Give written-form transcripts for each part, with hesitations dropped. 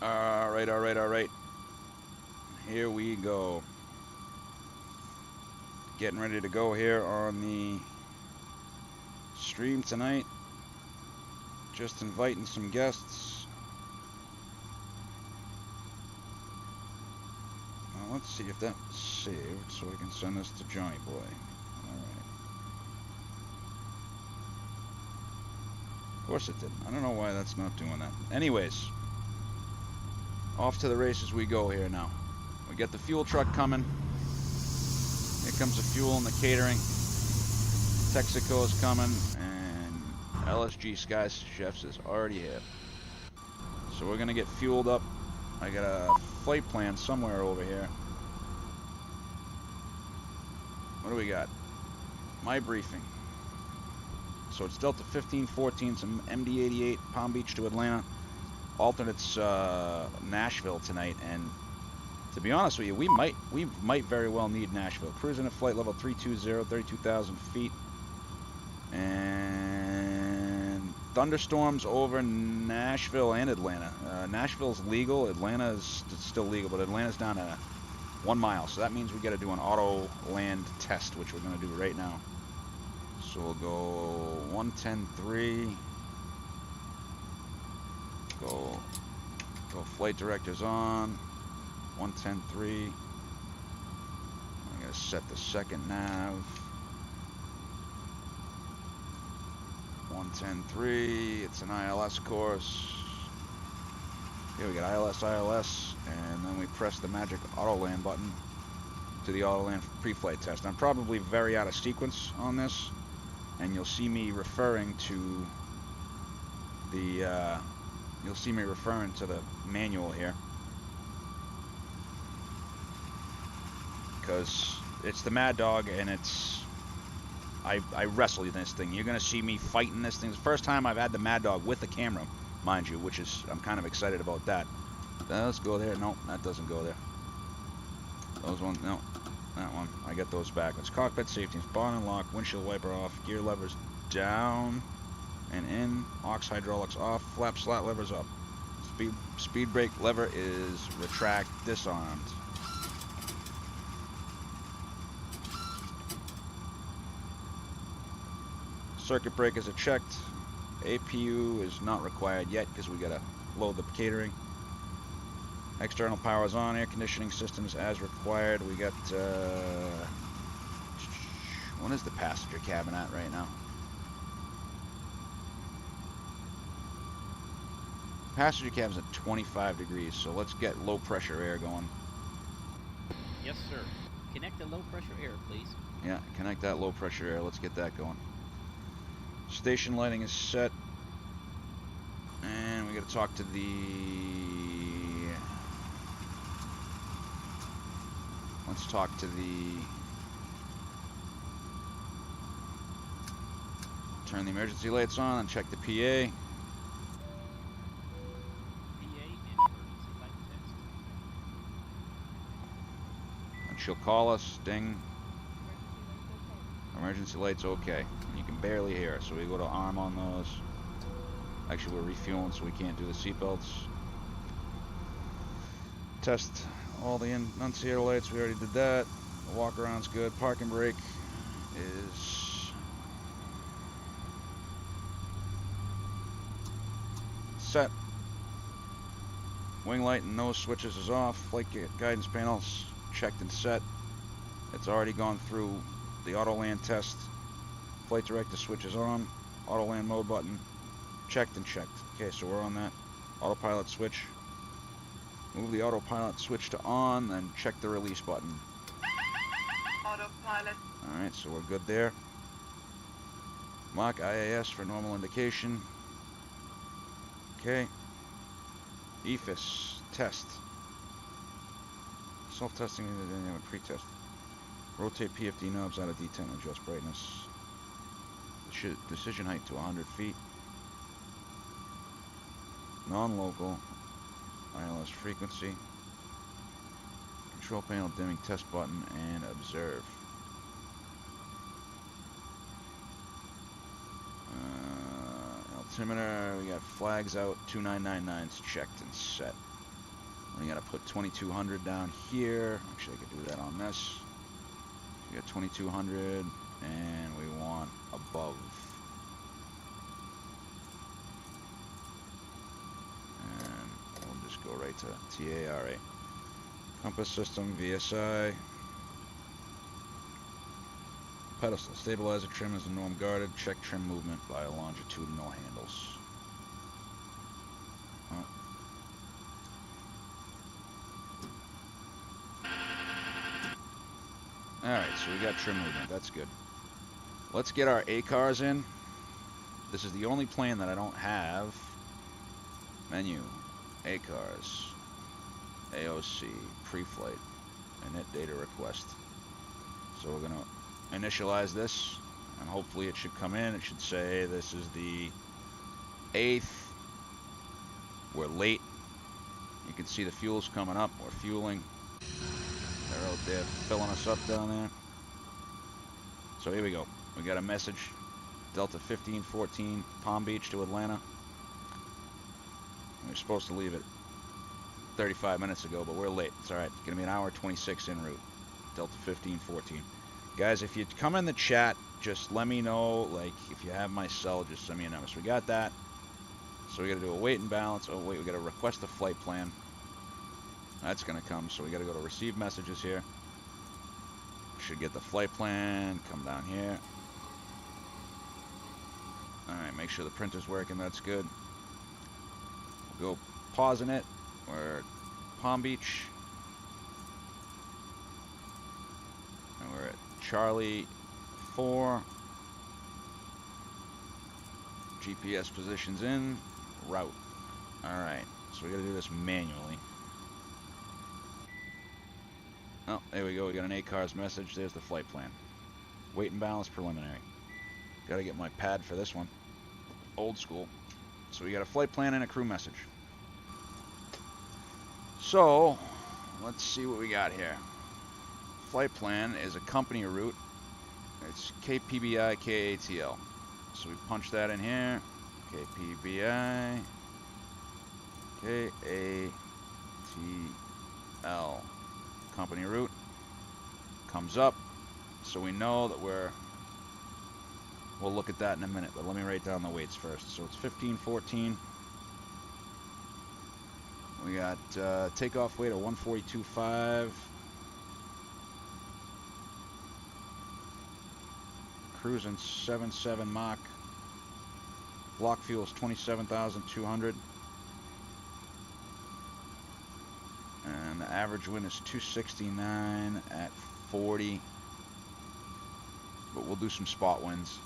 Alright, alright, alright. Here we go. Getting ready to go here on the stream tonight. Just inviting some guests. Now let's see if that's saved so I can send this to Johnny Boy. Alright. Of course it didn't. I don't know why that's not doing that. Anyways, off to the races we go here now. We got the fuel truck coming. Here comes the fuel and the catering. Texaco is coming, and LSG Sky Chefs is already here. So we're gonna get fueled up. I got a flight plan somewhere over here. What do we got? My briefing. So it's Delta 1514, some MD-88, Palm Beach to Atlanta. Alternates Nashville tonight, and to be honest with you, we might very well need Nashville. Cruising at flight level 320, 32,000 feet. And thunderstorms over Nashville and Atlanta. Nashville's legal, Atlanta is still legal, but Atlanta's down to 1 mile. So that means we got to do an auto land test, which we're going to do right now. So we'll go 110.3. Go flight directors on. 110.3. I gotta set the second nav. 110.3. It's an ILS course. Here we got ILS, and then we press the magic auto land button to the auto land pre-flight test. I'm probably very out of sequence on this, and you'll see me referring to the manual here, because it's the Maddog, and I wrestle this thing. You're gonna see me fighting this thing. It's the first time I've had the Maddog with the camera, mind you, which is, I'm kind of excited about that. Let's go there. Nope, that doesn't go there. Those ones, no, that one. I get those backwards. Cockpit safety, spawn and lock, windshield wiper off, gear levers down and in, aux hydraulics off, flap slat levers up. Speed brake lever is retract, disarmed. Circuit breakers are checked. APU is not required yet because we gotta load the catering. External power is on. Air conditioning systems as required. We got what is the passenger cabin at right now? Passenger cabin's at 25 degrees, so let's get low pressure air going. Yes, sir. Connect the low pressure air, please. Yeah, connect that low pressure air. Let's get that going. Station lighting is set. And we gotta talk to the... Let's talk to the... Turn the emergency lights on and check the PA. She'll call us, ding. Emergency lights okay. You can barely hear her, so we go to arm on those. Actually, we're refueling, so we can't do the seatbelts. Test all the enunciator lights, we already did that. The walk around's good. Parking brake is set. Wing light and nose switches is off. Flight guidance panels checked and set. It's already gone through the auto land test. Flight director switch is on. Auto land mode button checked and checked. Okay, so we're on that. Autopilot switch. Move the autopilot switch to on, then check the release button. Autopilot. Alright, so we're good there. Lock IAS for normal indication. Okay. EFIS test. Self-testing, pre-test. Rotate PFD knobs out of D10 and adjust brightness. Decision height to 100 feet. Non-local. ILS frequency. Control panel dimming test button and observe. Altimeter, we got flags out, 2999's checked and set. We gotta put 2200 down here. Actually, I could do that on this. We got 2200, and we want above. And we'll just go right to TARA. Compass system, VSI. Pedestal stabilizer trim is the norm guarded. Check trim movement by longitudinal handles. Oh. Alright, so we got trim movement. That's good. Let's get our ACARs in. This is the only plane that I don't have. Menu, ACARs, AOC, pre-flight, init data request. So we're going to initialize this, and hopefully it should come in. It should say this is the 8th. We're late. You can see the fuel's coming up. We're fueling. They're out there filling us up down there. So here we go. We got a message. Delta 1514, Palm Beach to Atlanta. We were supposed to leave it 35 minutes ago, but we're late. It's alright. It's going to be an hour 26 en route. Delta 1514. Guys, if you come in the chat, just let me know. Like, if you have my cell, just send me a number. So we got that. So we got to do a weight and balance. Oh, wait, we got to request a flight plan. That's going to come. So we got to go to receive messages here. Should get the flight plan. Come down here. Alright, make sure the printer's working. That's good. We'll go pausing it. We're at Palm Beach. And we're at Charlie 4. GPS positions in. Route. Alright, so we gotta do this manually. Oh, there we go. We got an ACARS message. There's the flight plan. Weight and balance preliminary. Gotta get my pad for this one. Old school. So we got a flight plan and a crew message. So, let's see what we got here. Flight plan is a company route. It's KPBI-KATL. So we punch that in here. KPBI-KATL. Company route. Comes up. So we know that we'll look at that in a minute, but let me write down the weights first. So it's 1514. We got takeoff weight of 142.5. Cruising 7.7 Mach. Block fuel is 27,200. And the average wind is 269 at 40. But we'll do some spot winds.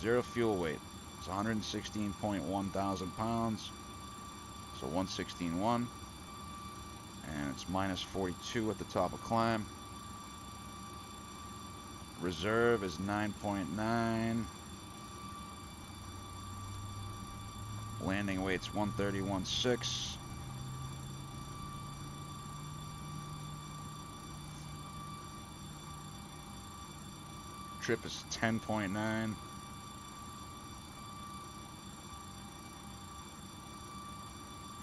Zero fuel weight. It's 116.1 thousand pounds. So 116.1. And it's minus 42 at the top of climb. Reserve is 9.9. Landing weight's 131.6. Trip is 10.9.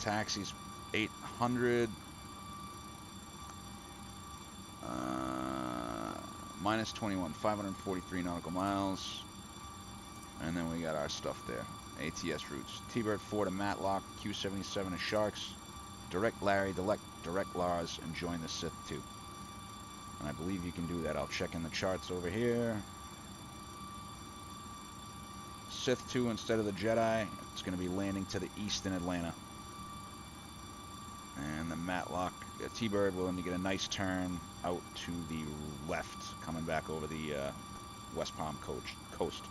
Taxi's 800. Minus 21, 543 nautical miles. And then we got our stuff there. ATS routes. T-Bird 4 to Matlock, Q77 to Sharks, direct Larry, direct Lars, and join the Sith 2. And I believe you can do that. I'll check in the charts over here. Sith 2 instead of the Jedi. It's going to be landing to the east in Atlanta. And the Matlock T-Bird will only get a nice turn out to the left, coming back over the West Palm coast.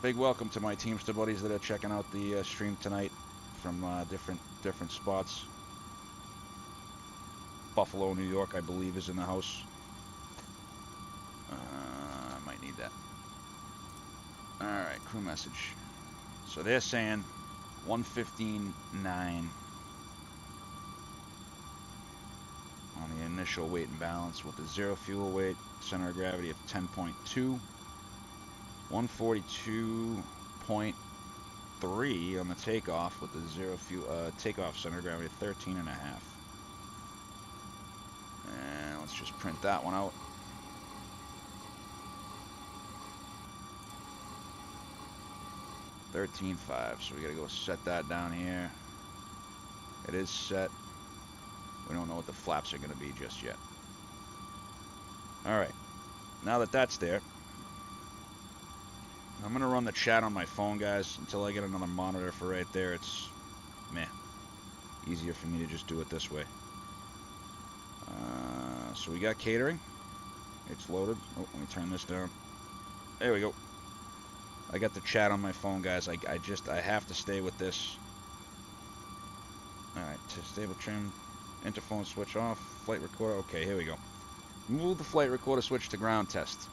Big welcome to my Teamster buddies that are checking out the stream tonight from different spots. Buffalo, New York, I believe, is in the house. I might need that. Alright, crew message. So they're saying 115.9 on the initial weight and balance with the zero fuel weight, center of gravity of 10.2, 142.8 3 on the takeoff with the takeoff center of gravity of 13.5. And let's just print that one out. $13.5. So we gotta go set that down here. It is set. We don't know what the flaps are gonna be just yet. Alright. Now that that's there, I'm gonna run the chat on my phone, guys, until I get another monitor for right there. It's meh. Easier for me to just do it this way. So we got catering. It's loaded. Oh, let me turn this down. There we go. I got the chat on my phone, guys. I have to stay with this. Alright, stable trim, interphone switch off, flight recorder. Okay, here we go. Move the flight recorder switch to ground test.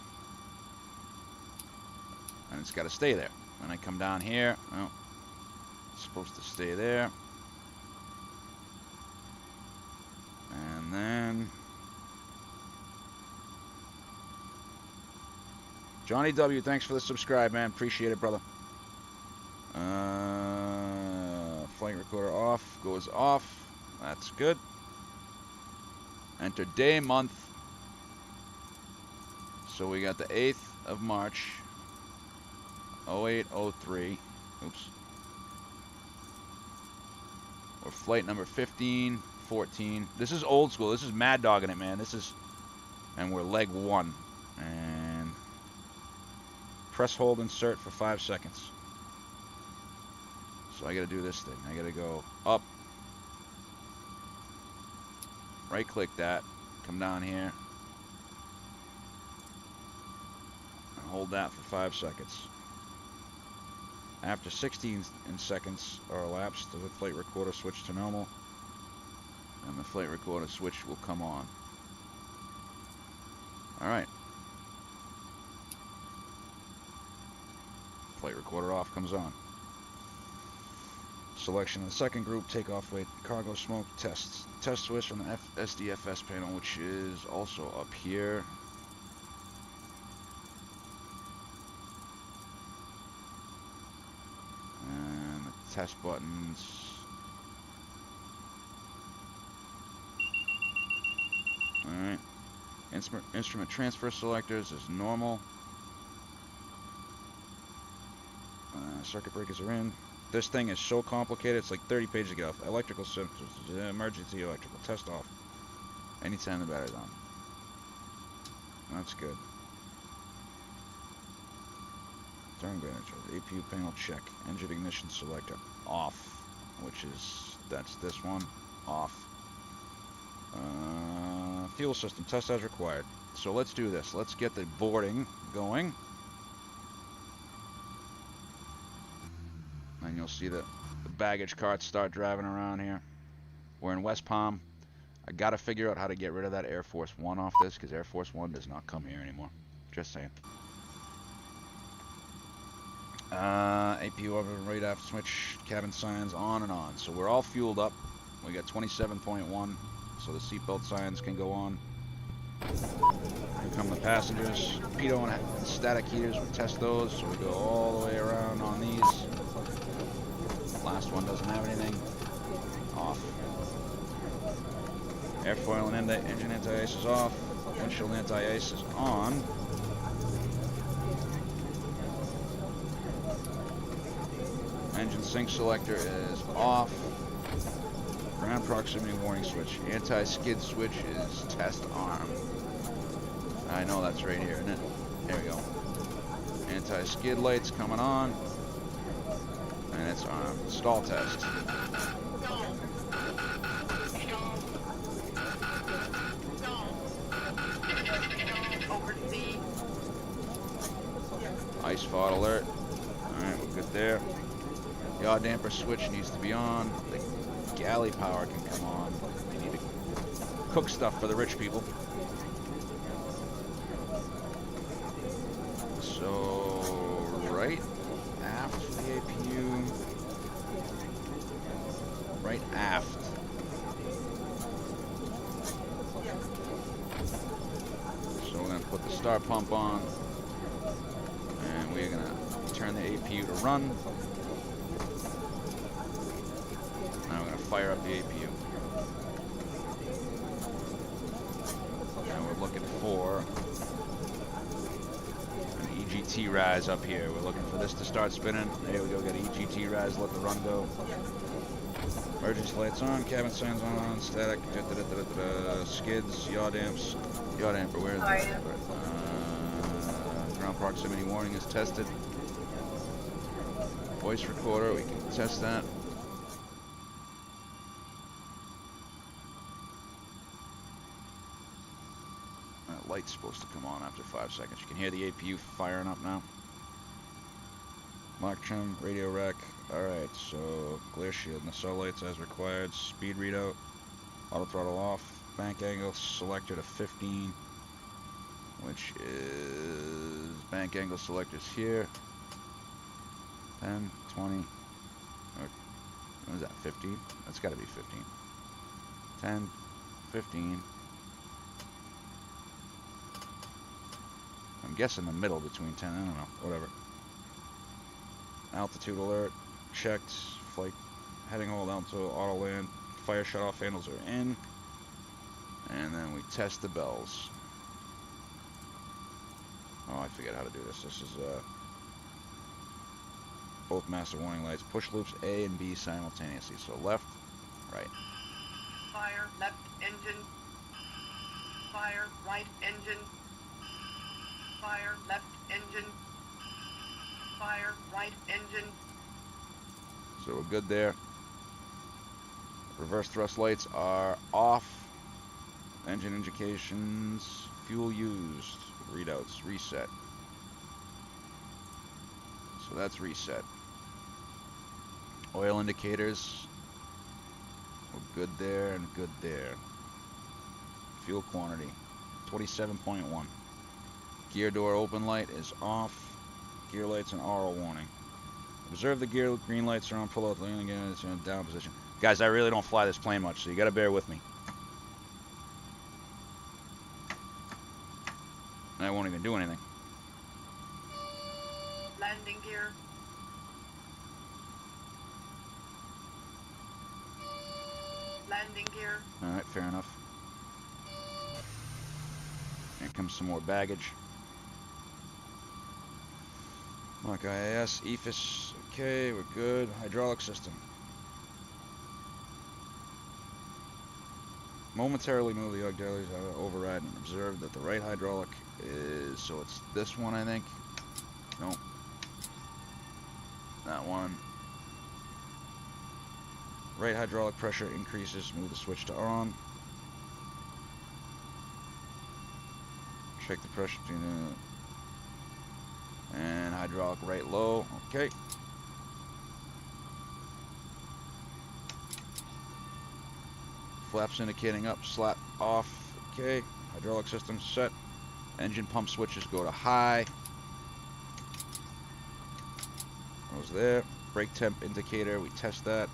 And it's got to stay there. Then I come down here. Oh, it's supposed to stay there. And then Johnny W, thanks for the subscribe, man. Appreciate it, brother. Flight recorder off, goes off. That's good. Enter day, month. So we got the 8th of March, 0803. Oops. Or flight number 1514. This is old school. This is Mad Dogging it, man. This is, and we're leg 1. And press hold insert for 5 seconds. So I gotta do this thing. I gotta go up, right click that, come down here, and hold that for 5 seconds. After 16 seconds are elapsed, the flight recorder switch to normal, and the flight recorder switch will come on. Alright. Flight recorder off comes on. Selection of the second group, takeoff weight, cargo smoke, tests. Test switch on the SDFS panel, which is also up here. And the test buttons. Alright. Instrument transfer selectors is normal. Circuit breakers are in. This thing is so complicated, it's like 30 pages to get off. Electrical symptoms, emergency electrical, test off. Anytime the battery's on. That's good. Turn manager, APU panel check. Engine ignition selector, off. Which is, that's this one, off. Fuel system, test as required. So let's do this. Let's get the boarding going. And you'll see that the baggage carts start driving around here. We're in West Palm. I gotta figure out how to get rid of that Air Force One off this, because Air Force One does not come here anymore. Just saying. APU over right aft switch, cabin signs on and on. So we're all fueled up. We got 27.1, so the seatbelt signs can go on. Here come the passengers. Pitot and static heaters, we test those, so we go all the way around on these. Last one doesn't have anything. Off. Airfoil and engine anti-ice is off. Windshield anti-ice is on. Engine sync selector is off. Ground proximity warning switch. Anti-skid switch is test arm. I know that's right here, isn't it? There we go. Anti-skid lights coming on. And it's armed. Stall test. Ice fault alert. Alright, we're good there. Yaw damper switch needs to be on. The galley power can come on. They need to cook stuff for the rich people. So, right aft the APU. Right aft. So we're going to put the start pump on. And we're going to turn the APU to run. fire up the APU. And we're looking for an EGT rise up here. We're looking for this to start spinning. There we go, got an EGT rise, let the run go. Emergency lights on, cabin signs on, static, skids, yaw damps. Yaw damper, where is that? Ground proximity warning is tested. Voice recorder, we can test that. That light's supposed to come on after 5 seconds. You can hear the APU firing up now. Mark trim, radio rack. Alright, so glare shield, nacelle lights as required. Speed readout, auto throttle off. Bank angle selector to 15, which is bank angle selectors here. 10, 20, or what is that, 15? That's got to be 15. 10, 15. I'm guessing the middle between 10, I don't know, whatever. Altitude alert, checked, flight heading hold down to auto land, fire shut off handles are in, and then we test the bells. Oh, I forget how to do this. This is both master warning lights, push loops A and B simultaneously, so left, right. Fire left engine, fire right engine, fire left engine, fire right engine. So we're good there. Reverse thrust lights are off. Engine indications, fuel used, readouts, reset. So that's reset. Oil indicators, we're good there and good there. Fuel quantity, 27.1. Gear door open light is off. Gear lights and auto warning. Observe the gear green lights are on, pull out the landing gear, it's in down position. Guys, I really don't fly this plane much, so you gotta bear with me. I won't even do anything. Landing gear. Landing gear. Alright, fair enough. Here comes some more baggage. Mark IAS, EFIS, okay, we're good. Hydraulic system. Momentarily move the auxiliaries out of override and observe that the right hydraulic is, so it's this one, I think. Nope. That one. Right hydraulic pressure increases, move the switch to on. Check the pressure between the... and hydraulic right low, okay. Flaps indicating up, slap off, okay. Hydraulic system set. Engine pump switches go to high. Goes there. Brake temp indicator, we test that.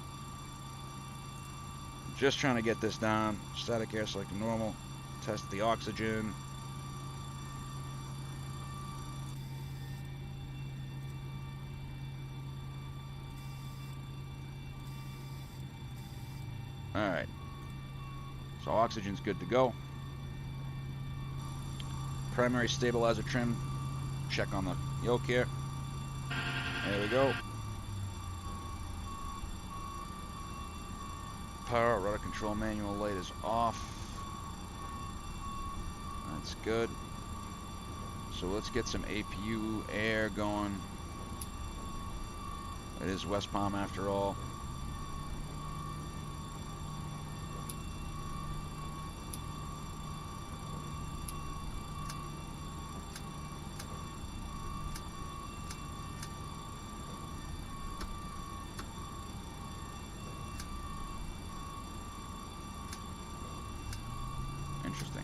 Just trying to get this down. Static air selecting normal. Test the oxygen. Alright. So oxygen's good to go. Primary stabilizer trim. Check on the yoke here. There we go. Power rudder control manual light is off. That's good. So let's get some APU air going. It is West Palm after all. Interesting.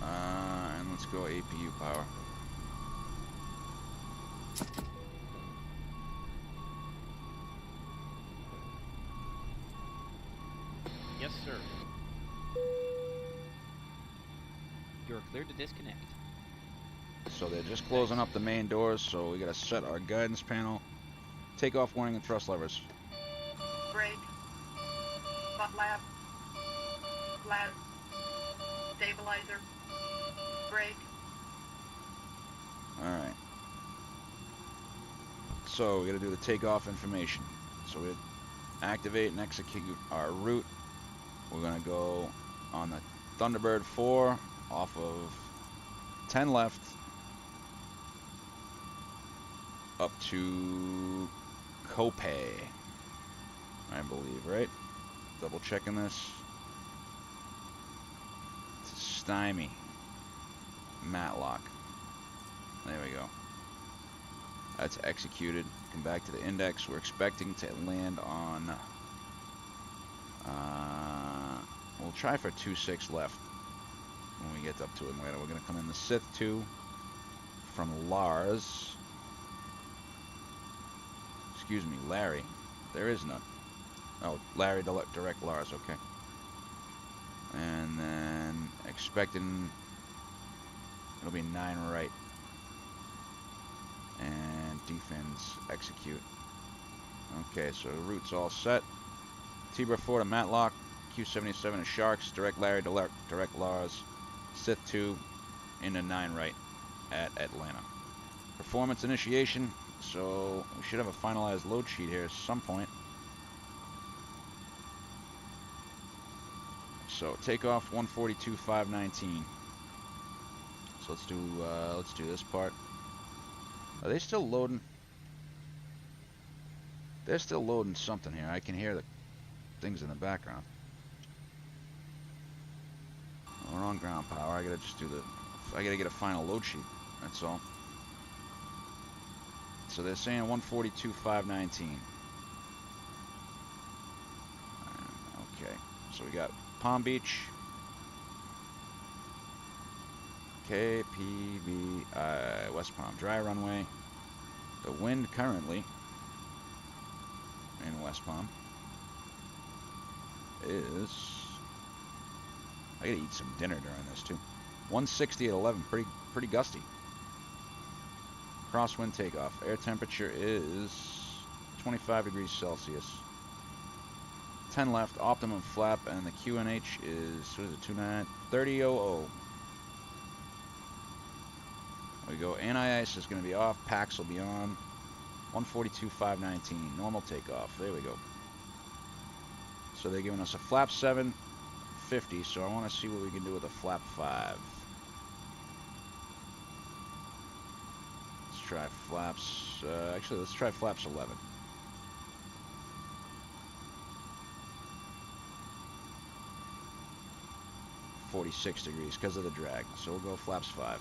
And let's go APU power. Yes, sir. You're cleared to disconnect. So they're just closing up the main doors, so we gotta set our guidance panel. Takeoff warning and thrust levers. flap, flat, stabilizer, brake. Alright. So, we gotta do the takeoff information. So we activate and execute our route. We're gonna go on the Thunderbird 4 off of 10 left up to Kope, I believe, right? Double checking this. It's Stymie. Matlock. There we go. That's executed. Come back to the index. We're expecting to land on... we'll try for 2-6 left when we get up to Atlanta. We're going to come in the Sith 2 from Lars. Excuse me, Larry. There is none. Oh, Larry direct Lars, okay. And then expecting it'll be 9 right. And defense execute. Okay, so the route's all set. T-Bird 4 to Matlock, Q77 to Sharks, direct Larry, direct Lars, Sith 2 into 9 right at Atlanta. Performance initiation, so we should have a finalized load sheet here at some point. So takeoff 142.519. So let's do this part. Are they still loading? They're still loading something here. I can hear the things in the background. We're on ground power. I gotta just do I gotta get a final load sheet. That's all. So they're saying 142.519. Okay. So we got Palm Beach, KPBI, West Palm dry runway. The wind currently in West Palm is, I gotta eat some dinner during this too. 160 at 11, pretty gusty. Crosswind takeoff. Air temperature is 25 degrees Celsius. 10 left, optimum flap, and the QNH is, what is it, 3000. There we go. Anti-ice is going to be off. PAX will be on. 142.519. Normal takeoff. There we go. So they're giving us a flap 7, 50. So I want to see what we can do with a flap 5. Let's try flaps. Actually, let's try flaps 11. .46 degrees because of the drag. So we'll go flaps 5.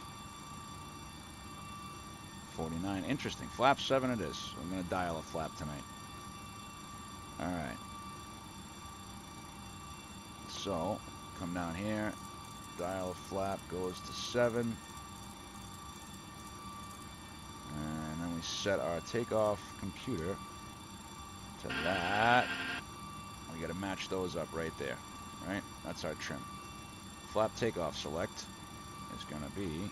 49. Interesting. Flap 7 it is. I'm going to dial a flap tonight. Alright. So, come down here. Dial a flap. Goes to 7. And then we set our takeoff computer to that. We got to match those up right there. Right? That's our trim. Flap takeoff select is going to be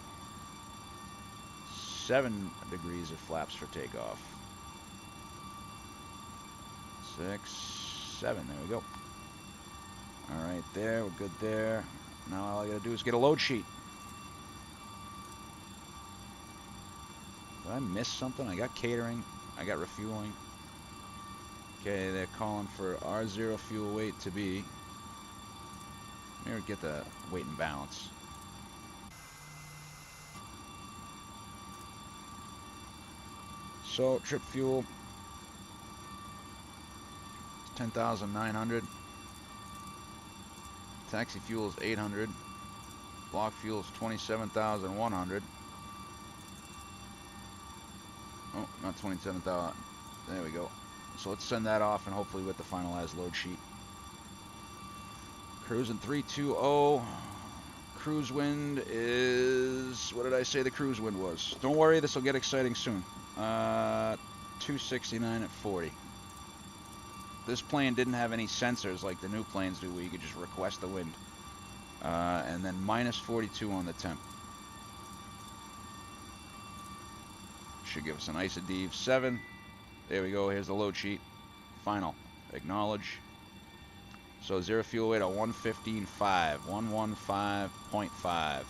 7 degrees of flaps for takeoff. 6, 7, there we go. Alright there, we're good there. Now all I gotta do is get a load sheet. Did I miss something? I got catering, I got refueling. Okay, they're calling for R0 fuel weight to be, let me get the weight and balance. So, trip fuel, 10,900. Taxi fuel is 800. Block fuel is 27,100. Oh, not 27,000. There we go. So let's send that off and hopefully with the finalized load sheet. Cruising 320. Cruise wind is, what did I say the cruise wind was? Don't worry, this will get exciting soon. 269 at 40. This plane didn't have any sensors like the new planes do where you could just request the wind. And then minus 42 on the temp. Should give us an ISODEV 7. There we go, here's the load sheet. Final. Acknowledge. So 0 fuel weight at 115.5, 115.5.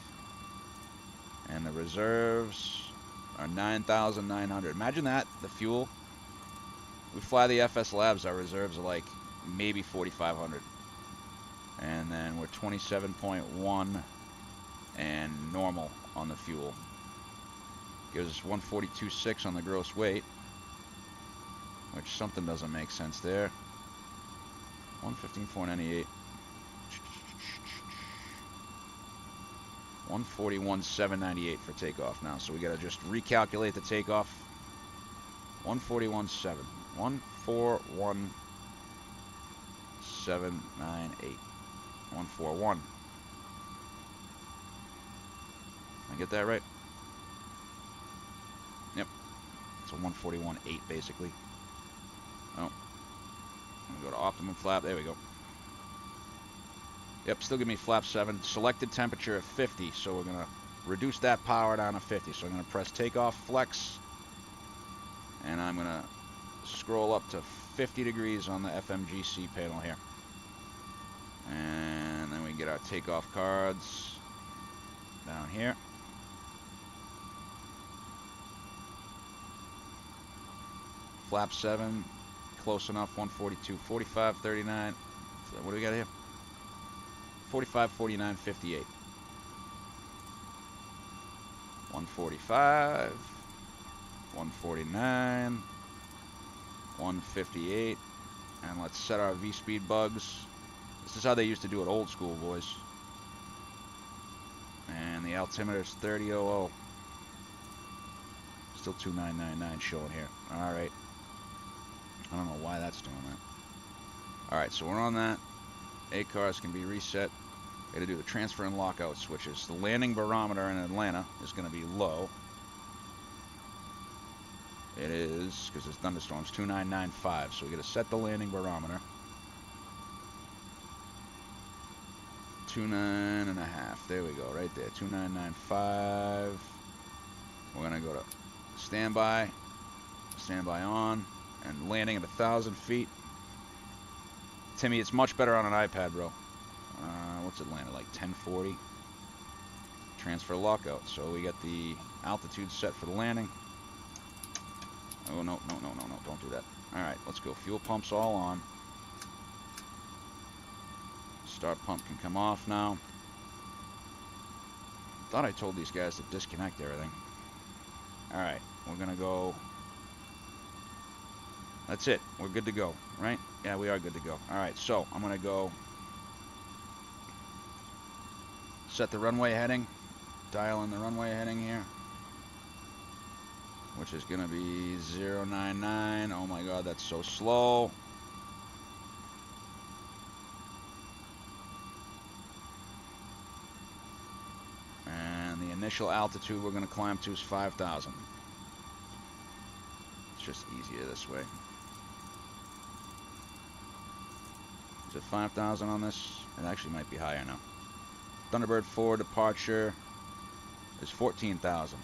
And the reserves are 9,900. Imagine that, the fuel. We fly the FS Labs, our reserves are like maybe 4,500. And then we're 27.1 and normal on the fuel. Gives us 142.6 on the gross weight, which something doesn't make sense there. 115.498. 141.798 for takeoff now. So we gotta just recalculate the takeoff. 141.7. 141.798. 141. I get that right? Yep. It's a 141.8 basically. Oh. I'm gonna go to optimum flap. There we go. Yep, still give me flap 7. Selected temperature of 50, so we're gonna reduce that power down to 50. So I'm gonna press takeoff flex, and I'm gonna scroll up to 50 degrees on the FMGC panel here. And then we get our takeoff cards down here. Flap 7, close enough, 142, 45, 39. So what do we got here? 45, 49, 58. 145, 149, 158. And let's set our V-speed bugs. This is how they used to do it old school, boys. And the altimeter is 30.00. Still 2999 showing here. Alright. I don't know why that's doing that. Alright, so we're on that. ACARS can be reset. Got to do the transfer and lockout switches. The landing barometer in Atlanta is going to be low. It is, because it's thunderstorms, 2995. So we got to set the landing barometer. 29.5. There we go, right there. 2995. We're going to go to standby. Standby on. And landing at 1,000 feet. Timmy, it's much better on an iPad, bro. What's it land at, like 1040? Transfer lockout. So we got the altitude set for the landing. Oh, no, don't do that. Alright, let's go. Fuel pumps all on. Start pump can come off now. Thought I told these guys to disconnect everything. Alright, we're gonna go. That's it. We're good to go, right? Yeah, we are good to go. Alright, so I'm gonna go set the runway heading. Dial in the runway heading here, which is gonna be 099. Oh my god, that's so slow. And the initial altitude we're gonna climb to is 5,000. It's just easier this way. Is it 5,000 on this? It actually might be higher now. Thunderbird 4 departure is 14,000.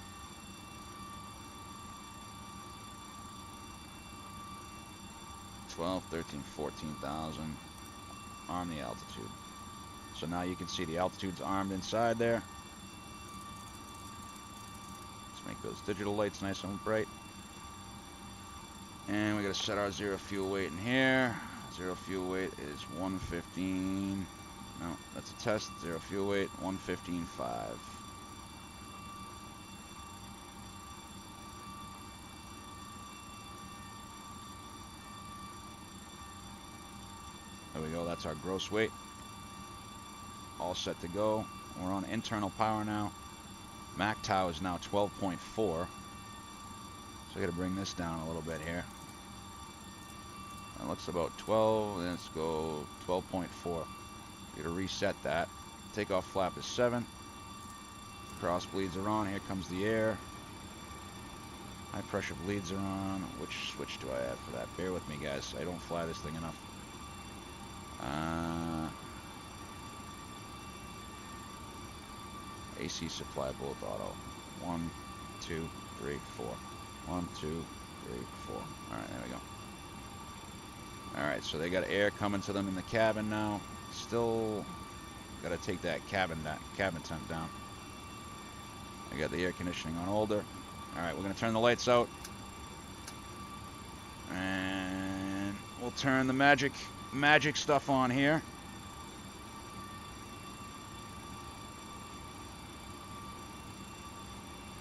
12, 13, 14,000 on the altitude. So now you can see the altitude's armed inside there. Let's make those digital lights nice and bright. And we gotta set our zero fuel weight in here. Zero fuel weight is 115. No, that's a test. Zero fuel weight, 115.5. There we go, that's our gross weight. All set to go. We're on internal power now. MAC-TOW is now 12.4. So I gotta bring this down a little bit here. That looks about 12, let's go 12.4. Gotta reset that. Takeoff flap is 7. Cross bleeds are on. Here comes the air. High pressure bleeds are on. Which switch do I have for that? Bear with me, guys. I don't fly this thing enough. AC supply both auto. 1, 2, 3, 4. 1, 2, 3, 4. Alright, there we go. Alright, so they got air coming to them in the cabin now. Still gotta take that cabin temp down. I got the air conditioning on older. Alright, we're gonna turn the lights out. And we'll turn the magic stuff on here.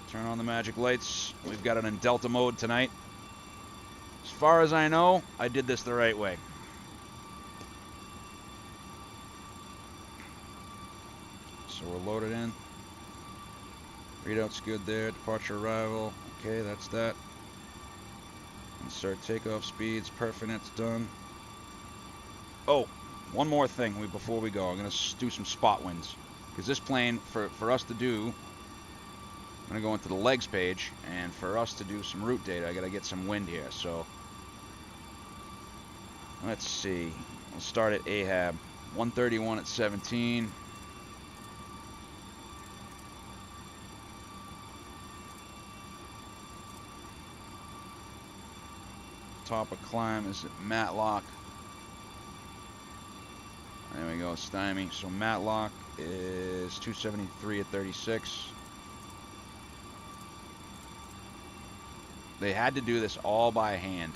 Turn on the magic lights. We've got it in Delta mode tonight. As far as I know, I did this the right way. So we're loaded in. Readout's good there. Departure arrival. Okay, that's that. Insert takeoff speeds. Perfect, it's done. Oh, one more thing before we go. I'm going to do some spot winds. Because this plane, for us to do, I'm going to go into the legs page, and for us to do some route data, I got to get some wind here. So, let's see. We'll start at Ahab. 131 at 17. Top of climb is at Matlock. There we go, Stymie. So Matlock is 273 at 36. They had to do this all by hand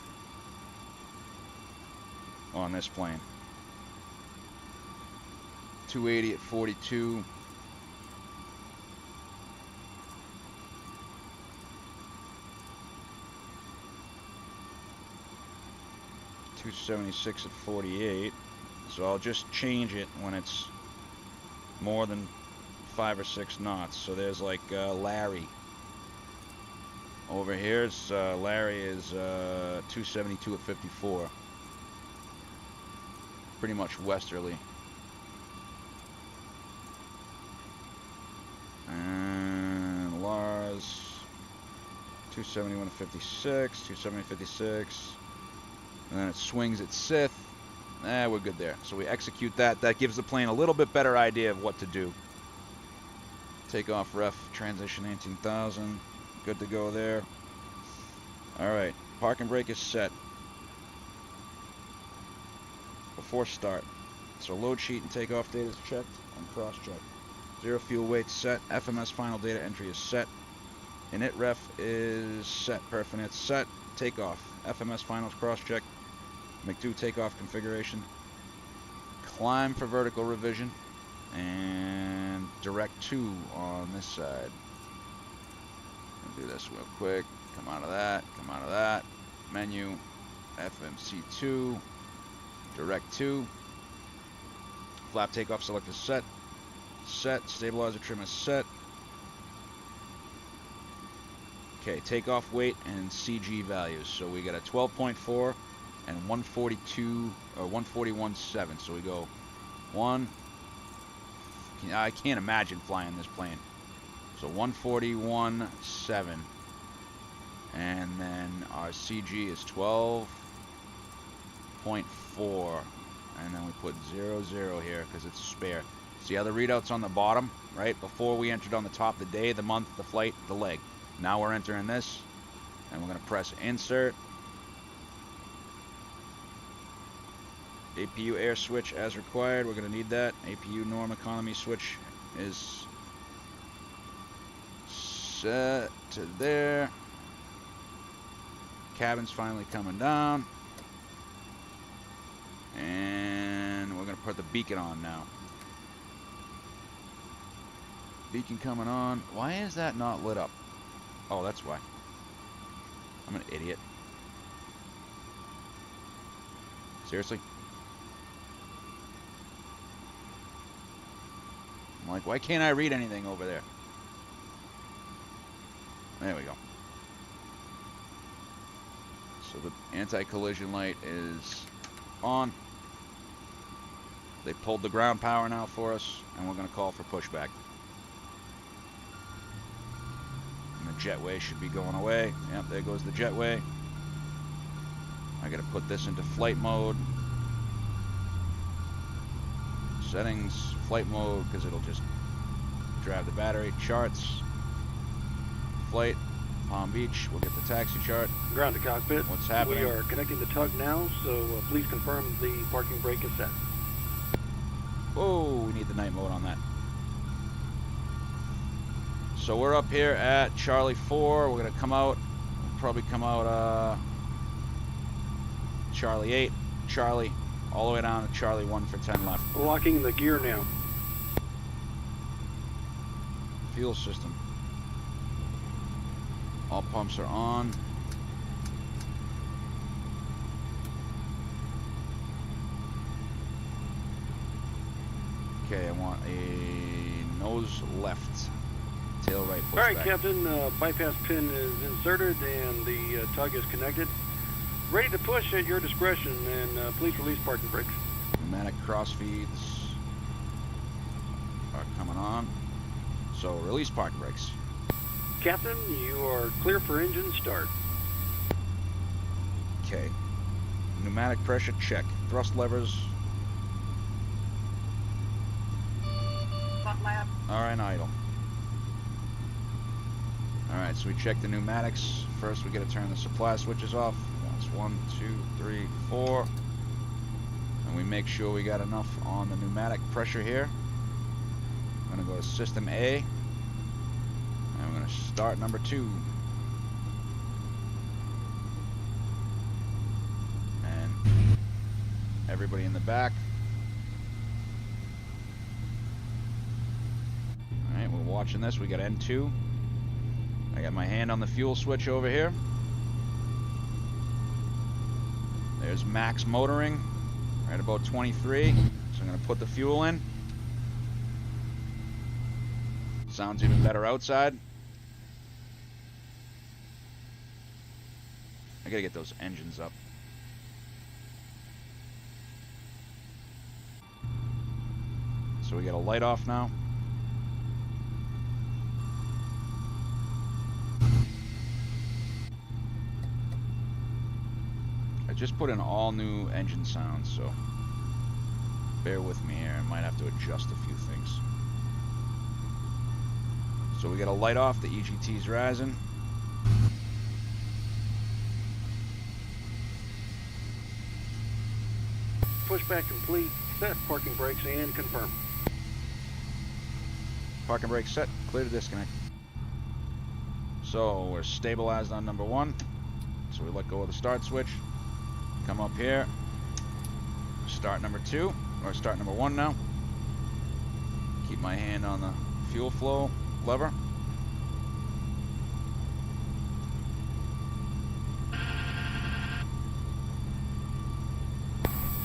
on this plane. 280 at 42. .276 at 48. So I'll just change it when it's more than 5 or 6 knots. So there's like Larry. Over here, it's, Larry is 272 at 54. Pretty much westerly. And Lars, 271 at 56, 270 at 56. And then it swings at Sith. We're good there. So we execute that. That gives the plane a little bit better idea of what to do. Takeoff ref, transition 18,000. Good to go there. Alright, park and brake is set. Before start. So load sheet and takeoff data is checked and cross-checked. Zero fuel weight set. FMS final data entry is set. Init ref is set. Perf init set. Takeoff. FMS finals cross-checked. M.2 takeoff configuration. Climb for vertical revision. And direct 2 on this side. Do this real quick. Come out of that. Come out of that. Menu. FMC2. Direct 2. Flap takeoff selector set. Set. Stabilizer trim is set. Okay, takeoff weight and CG values. So we got a 12.4 and 142 or 141.7. So we go 1. I can't imagine flying this plane. So 141.7, and then our CG is 12.4, and then we put 00 here because it's spare. See how the readout's on the bottom, right? Before we entered on the top the day, the month, the flight, the leg. Now we're entering this, and we're going to press insert. APU air switch as required. We're going to need that. APU norm economy switch is set to there. Cabin's finally coming down. And we're going to put the beacon on now. Beacon coming on. Why is that not lit up? Oh, that's why. I'm an idiot. Seriously? I'm like, why can't I read anything over there? There we go. So the anti-collision light is on. They pulled the ground power now for us, and we're going to call for pushback. And the jetway should be going away. Yep, there goes the jetway. I got to put this into flight mode. Settings, flight mode, because it'll just drive the battery. Charts, flight, Palm Beach. We'll get the taxi chart. Ground to cockpit. What's happening? We are connecting the tug now, so please confirm the parking brake is set. Whoa, we need the night mode on that. So we're up here at Charlie 4. We're going to come out, we'll probably come out Charlie 8, Charlie, all the way down to Charlie 1 for 10 left. Locking the gear now. Fuel system. All pumps are on. Okay, I want a nose left, tail right pushback. All right, Captain, bypass pin is inserted and the tug is connected. Ready to push at your discretion, and please release parking brakes. Pneumatic cross feeds are coming on. So release parking brakes. Captain, you are clear for engine start. Okay. Pneumatic pressure check. Thrust levers Butt lab. are in idle. Alright, so we check the pneumatics. First we gotta turn the supply switches off. That's 1, 2, 3, 4. And we make sure we got enough on the pneumatic pressure here. I'm gonna go to system A. And I'm gonna start number 2. And everybody in the back. Alright, we're watching this. We got N2. I got my hand on the fuel switch over here. There's max motoring, right about 23. So I'm going to put the fuel in. Sounds even better outside. I got to get those engines up. So we got a light off now. Just put in all new engine sounds, so bear with me here. I might have to adjust a few things. So we got a light off, the EGT's rising. Pushback complete, set parking brakes and confirm. Parking brake set, clear to disconnect. So we're stabilized on number 1. So we let go of the start switch. Come up here, start number 2, or start number 1 now. Keep my hand on the fuel flow lever.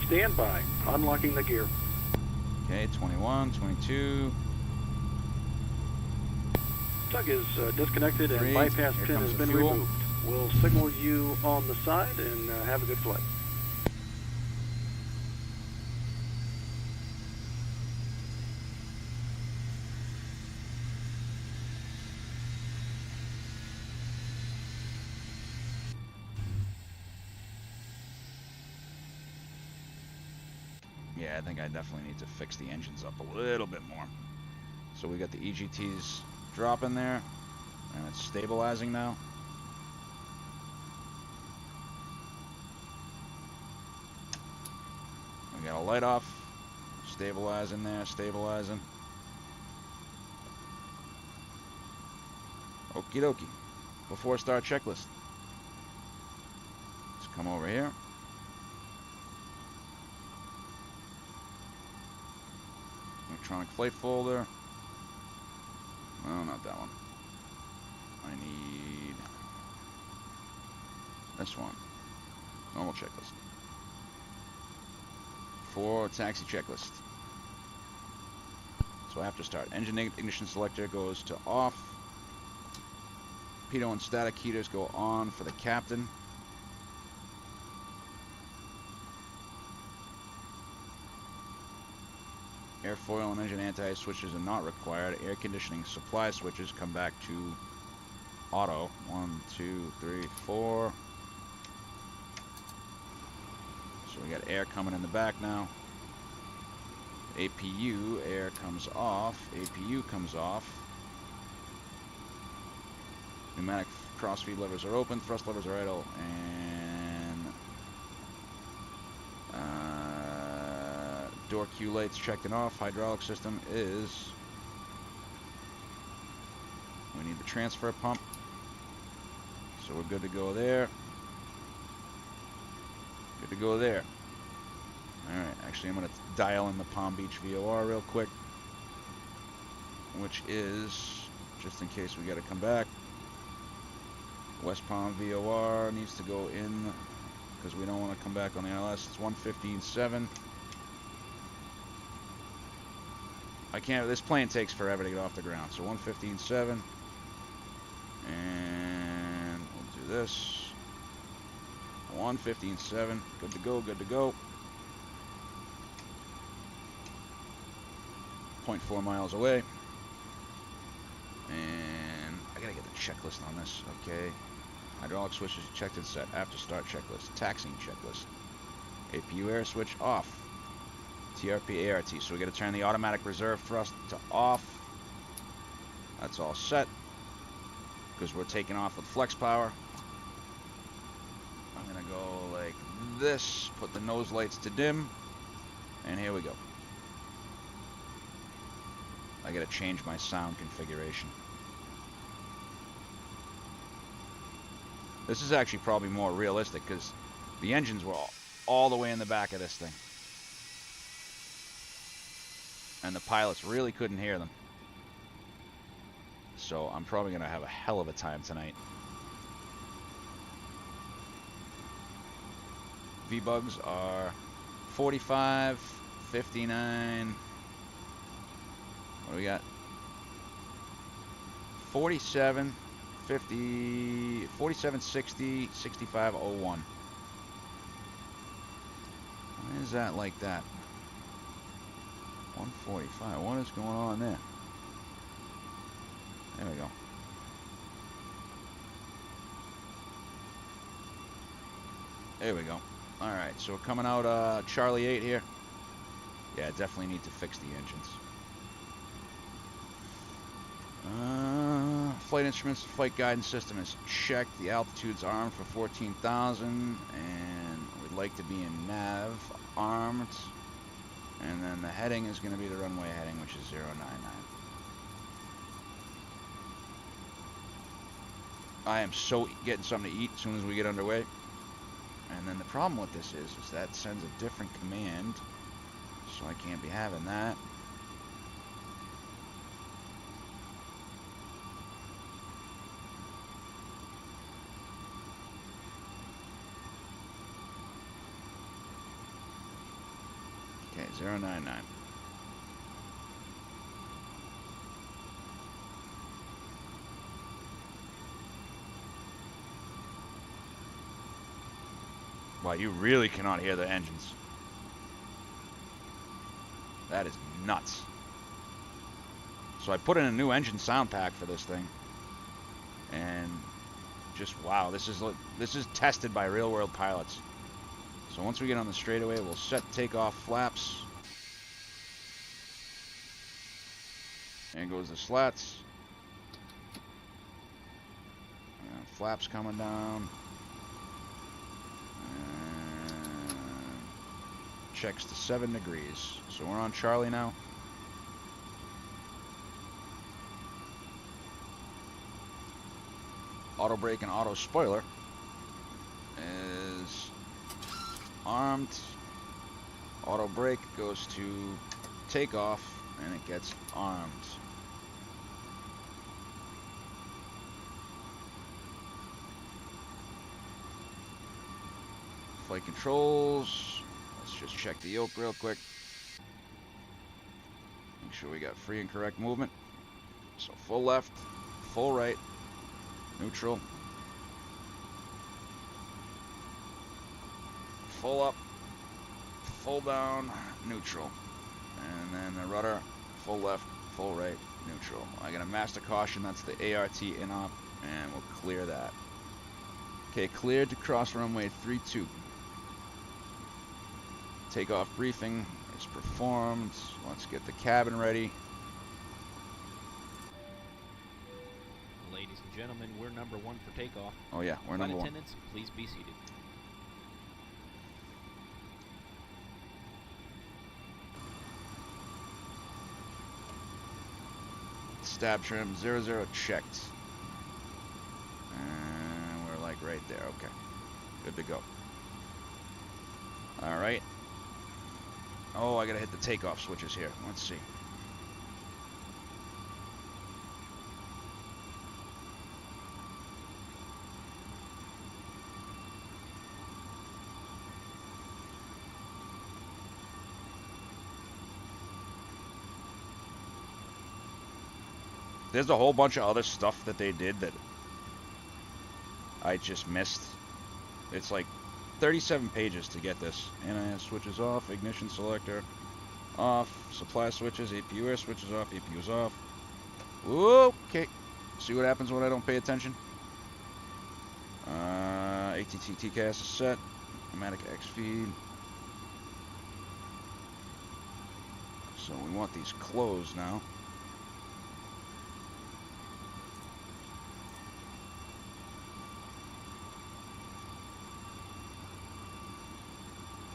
Stand by, unlocking the gear. Okay, 21, 22. Tug is disconnected and 3. bypass Here pin comes has the been fuel. removed. We'll signal you on the side and have a good flight. Yeah, I think I definitely need to fix the engines up a little bit more. So we got the EGTs dropping there, and it's stabilizing now. We got a light off, stabilizing there, stabilizing. Okie dokie. Before start checklist. Let's come over here. Electronic flight folder. No, not that one. I need this one. Normal checklist. For taxi checklist. So after start, engine ignition selector goes to off. Pitot and static heaters go on for the captain. Airfoil and engine anti switches are not required. Air conditioning supply switches come back to auto. 1, 2, 3, 4. So we got air coming in the back now. APU, air comes off. APU comes off. Pneumatic crossfeed levers are open, thrust levers are idle, and door cue lights checked and off. Hydraulic system is, we need the transfer pump, so we're good to go there. Good to go there. Alright, actually I'm going to dial in the Palm Beach VOR real quick, which is, just in case we got to come back, West Palm VOR needs to go in because we don't want to come back on the ILS. It's 115.7. I can't, this plane takes forever to get off the ground, so 115.7, and we'll do this. 115.7, good to go, good to go. 0.4 miles away. And I gotta get the checklist on this. Okay. Hydraulic switches checked and set. After start checklist. Taxiing checklist. APU air switch off. TRP ART. So we gotta turn the automatic reserve thrust to off. That's all set. Because we're taking off with flex power. I'm gonna go like this. Put the nose lights to dim. And here we go. I gotta change my sound configuration. This is actually probably more realistic because the engines were all the way in the back of this thing. And the pilots really couldn't hear them. So I'm probably gonna have a hell of a time tonight. V-bugs are 45, 59. What do we got? 47, 50, 47, 60, 65, 01. Why is that like that? 145. What is going on there? There we go. There we go. Alright, so we're coming out Charlie 8 here. Yeah, definitely need to fix the engines. Flight instruments, flight guidance system is checked. The altitude's armed for 14,000, and we'd like to be in nav armed. And then the heading is going to be the runway heading, which is 099. I am so getting something to eat as soon as we get underway. And then the problem with this is that sends a different command, so I can't be having that. Okay, 099. Wow, you really cannot hear the engines. That is nuts. So I put in a new engine sound pack for this thing, and just wow, this is tested by real world pilots. So once we get on the straightaway, we'll set takeoff flaps. There goes the slats. And flaps coming down. And checks to 7 degrees. So we're on Charlie now. Auto brake and auto spoiler is armed. Auto brake goes to takeoff and it gets armed. Flight controls. Let's just check the yoke real quick. Make sure we got free and correct movement. So full left, full right, neutral, full up, full down, neutral, and then the rudder, full left, full right, neutral. I got a master caution, that's the ART in-op, and we'll clear that. Okay, cleared to cross runway 32. Takeoff briefing is performed. Let's get the cabin ready. Ladies Ladies and gentlemen, we're number 1 for takeoff. Oh yeah, we're number 1. Flight attendants, please be seated. Stab trim 00 checked. And we're like right there. Okay. Good to go. Alright. Oh, I gotta hit the takeoff switches here. Let's see. There's a whole bunch of other stuff that they did that I just missed. It's like 37 pages to get this. NIS switches off, ignition selector off, supply switches, APU air switches off, APU's off. Okay. See what happens when I don't pay attention? ATT TCAS is set. Pneumatic X feed. So we want these closed now.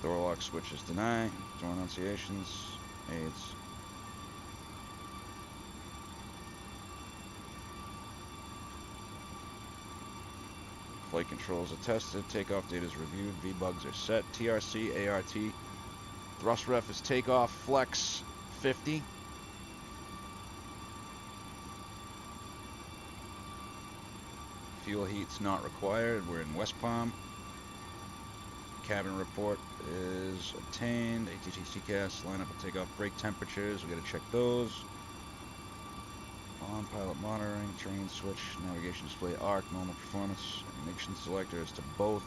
Door lock switches deny. Door annunciations. Aids. Flight controls are tested. Takeoff data is reviewed. V-bugs are set. TRC, ART. Thrust ref is takeoff. Flex 50. Fuel heat's not required. We're in West Palm. Cabin report is obtained. ATT CCAS, line up and takeoff brake temperatures. We gotta check those. On pilot monitoring, train switch, navigation display arc, normal performance, ignition selectors to both.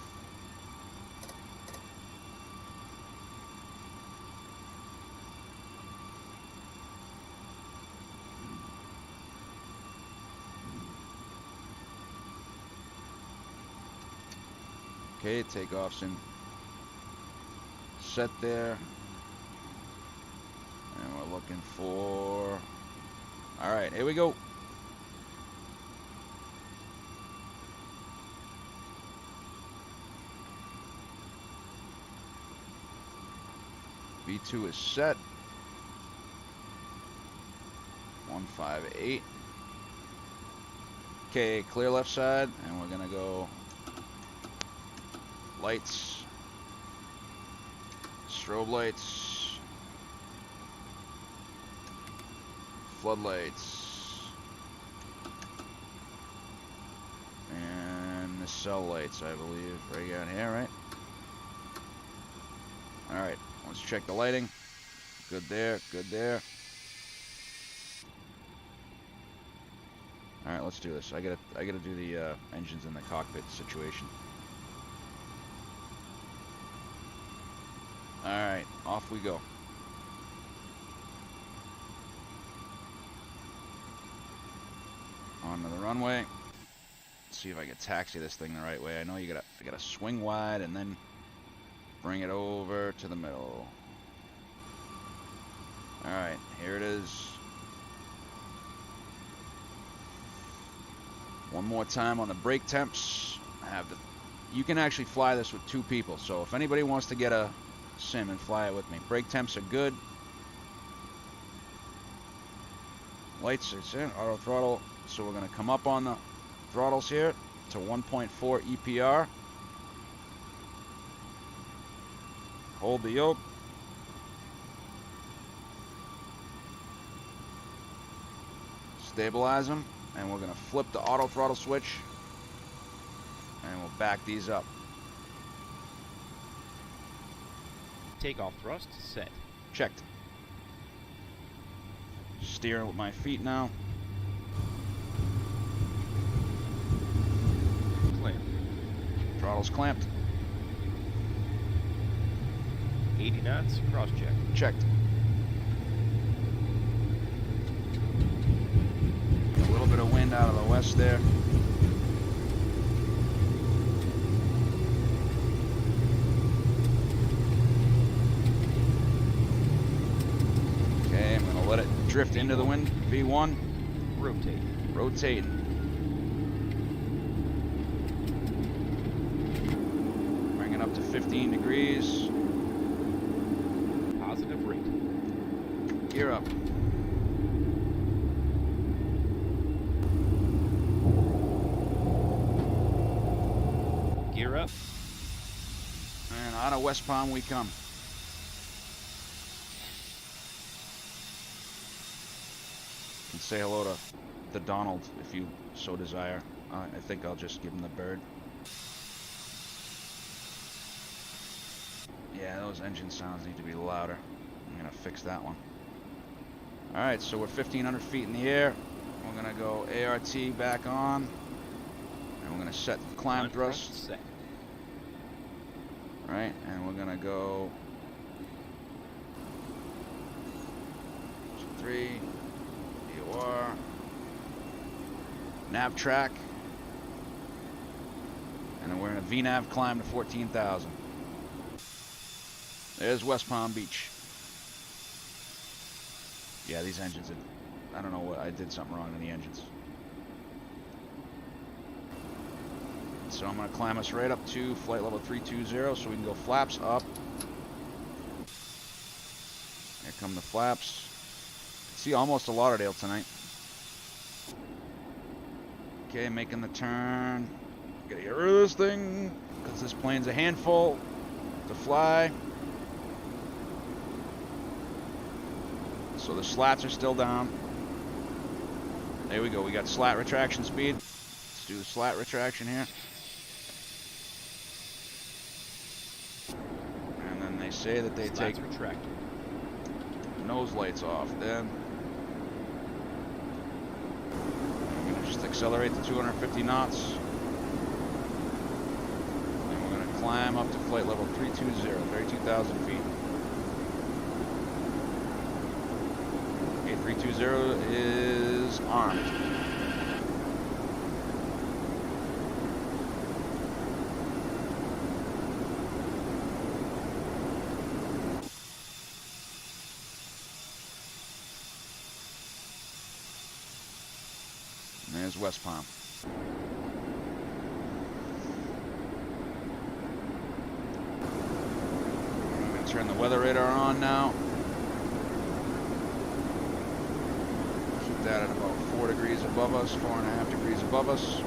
Okay, takeoff's in. Set there, and we're looking for. All right, here we go. V2 is set. 158. Okay, clear left side, and we're gonna go lights. Strobe lights, floodlights, and the cell lights, I believe, right out here, right? All right, let's check the lighting. Good there, good there. All right, let's do this. I gotta do the engines in the cockpit situation. Alright, off we go. Onto the runway. Let's see if I can taxi this thing the right way. I know you gotta swing wide and then bring it over to the middle. Alright, here it is. One more time on the brake temps. You can actually fly this with 2 people, so if anybody wants to get a sim and fly it with me. Brake temps are good. Lights is in, auto throttle. So we're gonna come up on the throttles here to 1.4 EPR. Hold the yoke. Stabilize them, and we're gonna flip the auto throttle switch, and we'll back these up. Takeoff thrust set. Checked. Steering with my feet now. Clamp. Throttle's clamped. 80 knots, cross check. Checked. A little bit of wind out of the west there. Okay, I'm gonna let it drift into the wind. V1. Rotate. Rotating. up to 15 degrees. Positive rate. Gear up. Gear up. And out of West Palm we come. And say hello to the Donald if you so desire. I think I'll just give him the bird. Yeah, those engine sounds need to be louder. I'm gonna fix that one. Alright, so we're 1,500 feet in the air. We're gonna go ART back on. And we're gonna set climb thrust. Set. Right, and we're gonna go 3, EOR, nav track, and then we're in a VNAV climb to 14,000. There's West Palm Beach. Yeah, these engines, I don't know what, I did something wrong in the engines. So I'm going to climb us right up to flight level 320 so we can go flaps up. Here come the flaps. See almost a Lauderdale tonight. Okay, making the turn. Gotta get rid of this thing because this plane's a handful to fly. So the slats are still down. There we go. We got slat retraction speed. Let's do the slat retraction here. And then they say that they Slats take retracted. nose lights off. Then we're going to just accelerate to 250 knots. And we're going to climb up to flight level 320, 32,000 feet. Okay, 320 is armed. And there's West Palm. I'm going to turn the weather radar on now. Keep that at about 4 degrees above us, 4.5 degrees above us.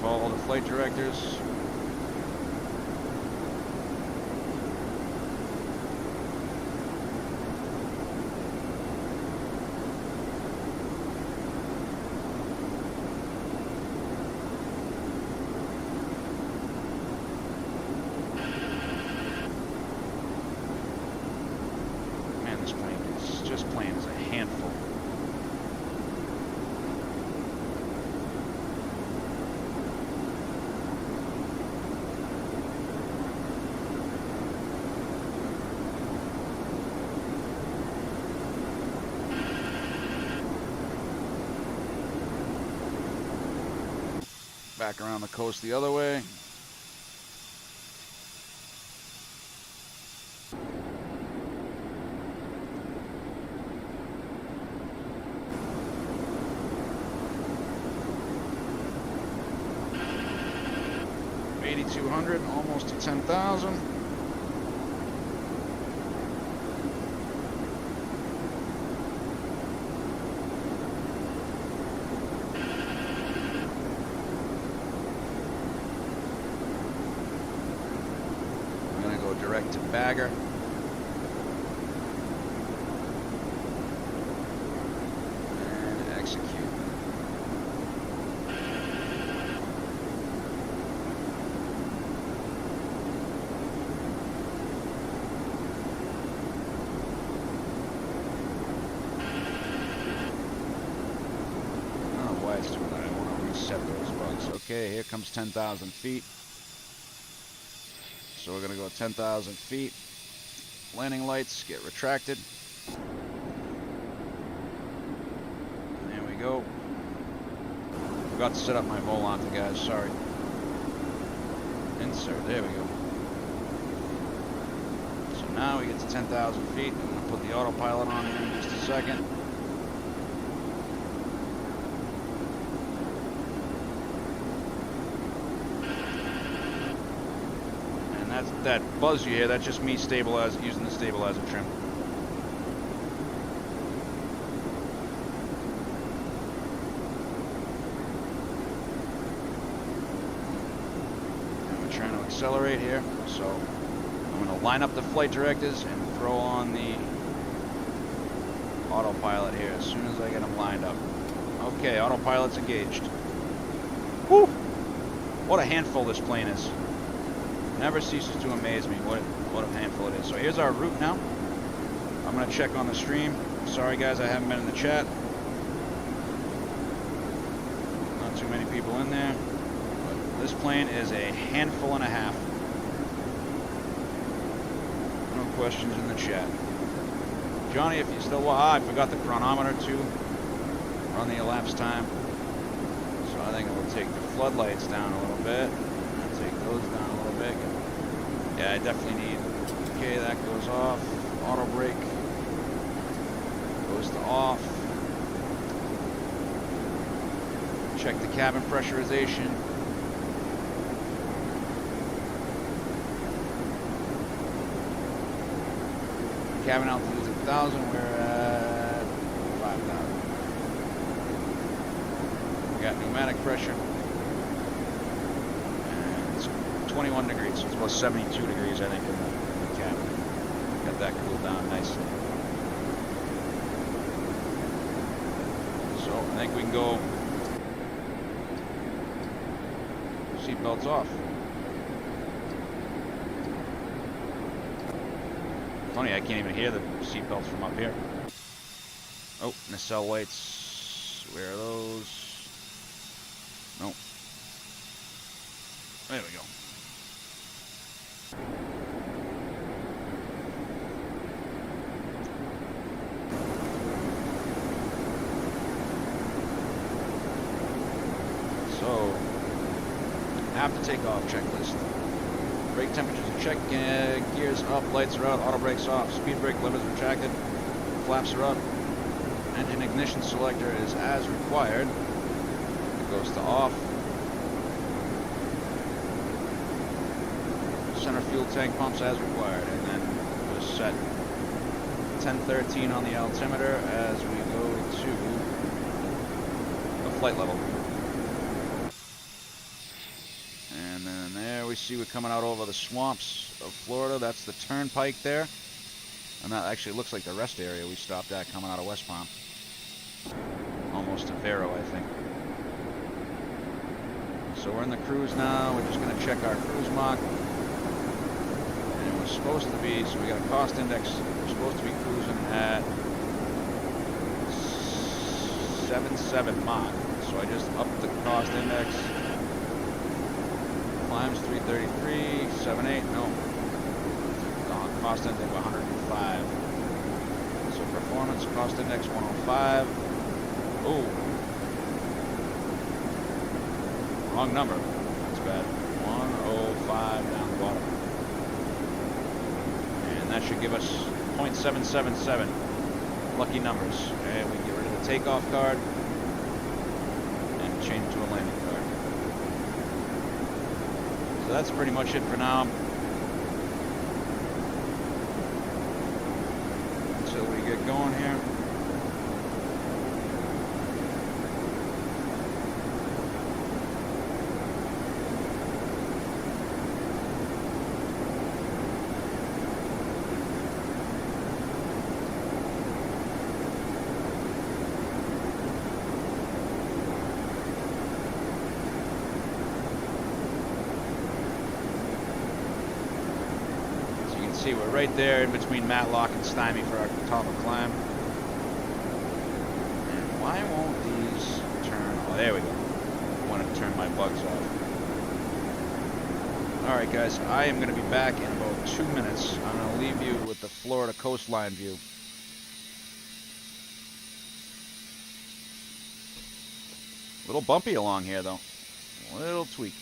Follow the flight directors. Back around the coast the other way. $8,200, almost to 10,000. Direct to bagger. And execute. I don't know why it's doing that. I want to reset those bugs. Okay, here comes 10,000 feet. So we're going to go 10,000 feet. Landing lights get retracted. And there we go. Forgot to set up my Volante, guys. Sorry. Insert. There we go. So now we get to 10,000 feet. I'm going to put the autopilot on here in just a second. that buzz you hear, that's just me using the stabilizer trim. And we're trying to accelerate here, so I'm going to line up the flight directives and throw on the autopilot here as soon as I get them lined up. Okay, autopilot's engaged. Whew! What a handful this plane is. Never ceases to amaze me what a handful it is. So here's our route now. I'm going to check on the stream. Sorry guys, I haven't been in the chat. Not too many people in there. But this plane is a handful and a half. No questions in the chat. Johnny, if you still... I forgot the chronometer too. Run the elapsed time. So I think it will take the floodlights down a little bit. I'll take those down a little bit. Yeah, I definitely need... Okay, that goes off. Auto brake goes to off. Check the cabin pressurization. Cabin altitude is 1,000. We're at 5,000. We got pneumatic pressure. And it's 21 degrees. So it's about 72 degrees, I think, in the cabin. Got that cooled down nicely. So I think we can go. Seatbelts off. Funny, I can't even hear the seatbelts from up here. Oh, nacelle lights. Where are those? Nope. There we go. So, after takeoff checklist. Brake temperatures are checked, gears up, lights are out, auto brakes off, speed brake levers retracted, flaps are up, engine ignition selector is as required. It goes to off. Center fuel tank pumps as required, and then we're set 1013 on the altimeter as we go to the flight level. And then there we see we're coming out over the swamps of Florida. That's the turnpike there. And that actually looks like the rest area we stopped at coming out of West Palm. Almost to Vero, I think. So we're in the cruise now. We're just going to check our cruise mark. And we're supposed to be, so we got a cost index. We're supposed to be cruising at 7.7 Mach. So I just upped the cost index. Climbs 333, 7.8, no. Cost index 105. So performance cost index 105. Oh. Wrong number. That's bad. 105 down the bottom. And that should give us 0.777. Lucky numbers. And we can get rid of the takeoff card and change it to a landing card. So that's pretty much it for now. Until we get going here. See, we're right there in between Matlock and Stymie for our top of climb. And why won't these turn? Oh, there we go. I want to turn my bugs off. Alright guys, I am going to be back in about 2 minutes. I'm going to leave you with the Florida coastline view. A little bumpy along here though. A little tweak.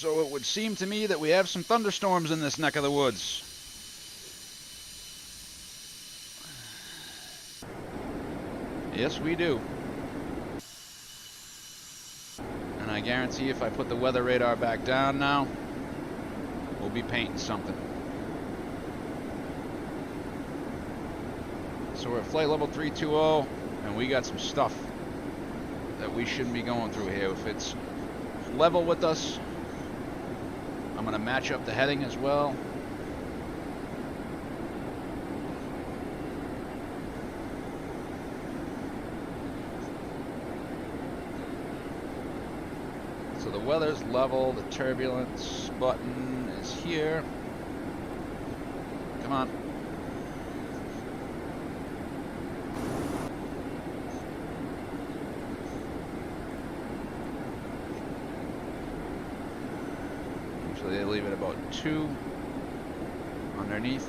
So it would seem to me that we have some thunderstorms in this neck of the woods. Yes, we do. And I guarantee if I put the weather radar back down now, we'll be painting something. So we're at flight level 320, and we got some stuff that we shouldn't be going through here. If it's level with us, I'm going to match up the heading as well. So the weather's level, the turbulence button is here. Come on. Usually they leave it about 2 underneath.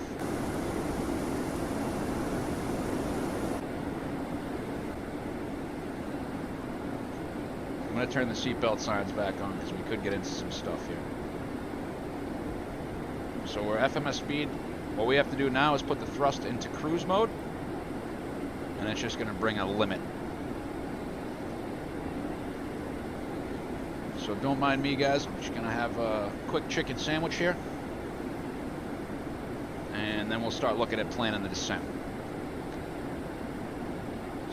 I'm going to turn the seatbelt signs back on because we could get into some stuff here. So we're FMS speed. What we have to do now is put the thrust into cruise mode, and it's just going to bring a limit. So don't mind me, guys. I'm just going to have a quick chicken sandwich here, and then we'll start looking at planning the descent.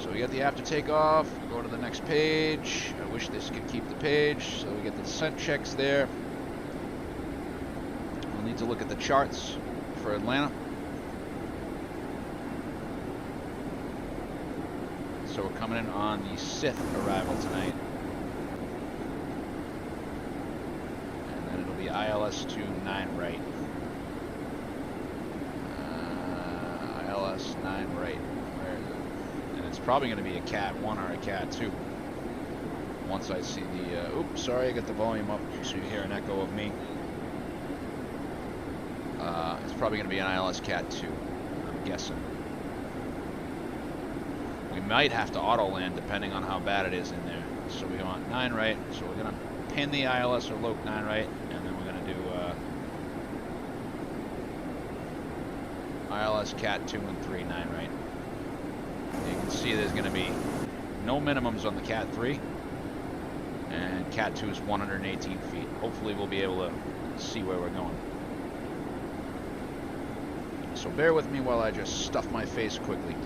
So we got the after takeoff, we go to the next page. I wish this could keep the page. So we get the descent checks there. We'll need to look at the charts for Atlanta. So we're coming in on the Sith arrival tonight. And then it'll be ILS 9 right. ILS 9 right. It's probably going to be a Cat 1 or a Cat 2. Once I see the... oops, sorry, I got the volume up so you hear an echo of me. It's probably going to be an ILS Cat 2, I'm guessing. We might have to auto land depending on how bad it is in there. So we want 9 right, so we're going to pin the ILS or Yoke 9 right, and then we're going to do ILS Cat 2 and 3 9 right. You can see there's going to be no minimums on the Cat 3, and Cat 2 is 118 feet. Hopefully we'll be able to see where we're going. So bear with me while I just stuff my face quickly.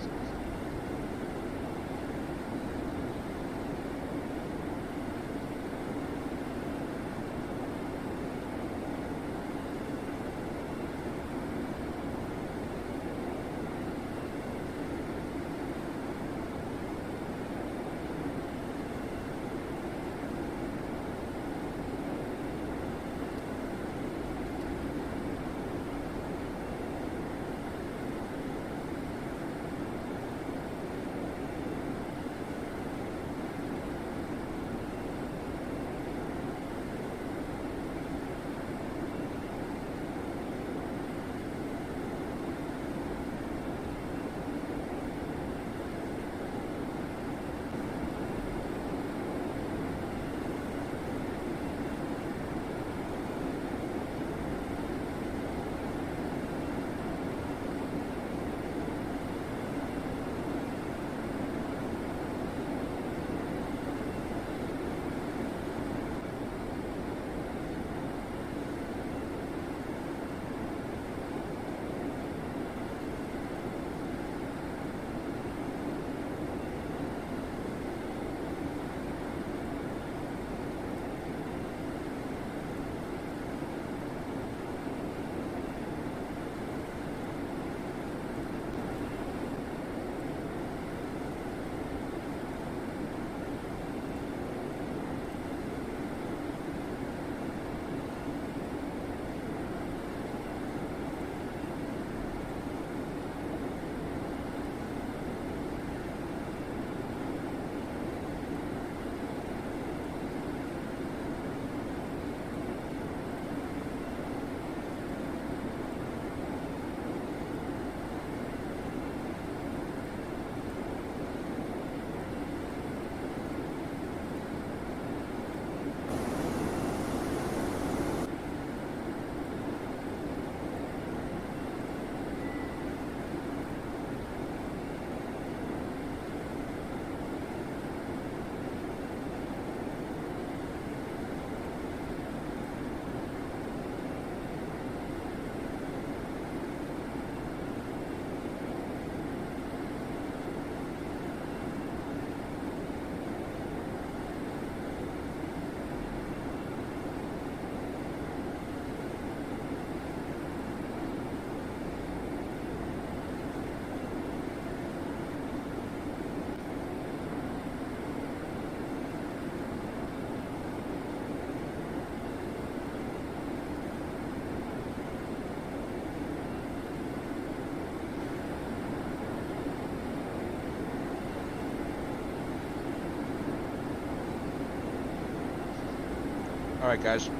All right, guys,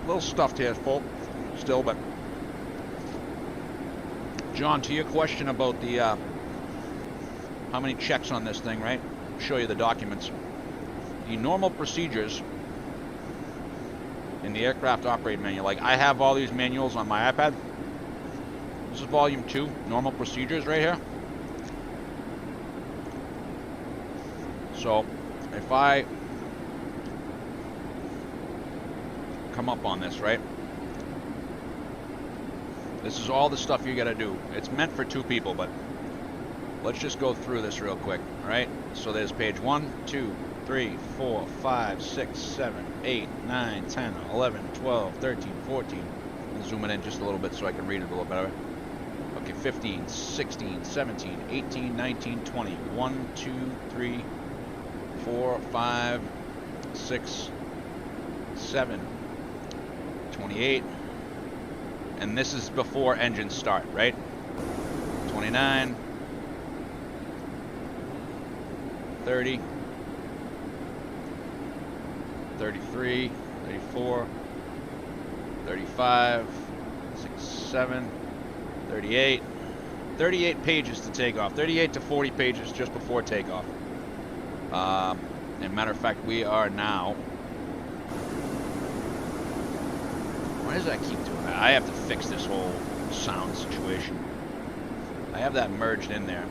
little stuffed here, full still, but John, to your question about the how many checks on this thing, right? I'll show you the documents. The normal procedures in the aircraft operating manual, like I have all these manuals on my iPad. This is volume 2, normal procedures right here. So if I come up on this, right? This is all the stuff you gotta do. It's meant for 2 people, but let's just go through this real quick, all right? So there's page 1, 2, 3, 4, 5, 6, 7, 8, 9, 10, 11, 12, 13, 14. I'll zoom it in just a little bit so I can read it a little better. Okay, 15, 16, 17, 18, 19, 20. 1, 2, 3, 4, 5, 6, 7, 28. And this is before engines start, right? 29, 30, 33, 34, 35, 37, 38. 38 pages to take off. 38 to 40 pages just before takeoff. And matter of fact, we are now... Why does that keep doing that? I have to fix this whole sound situation. I have that merged in there.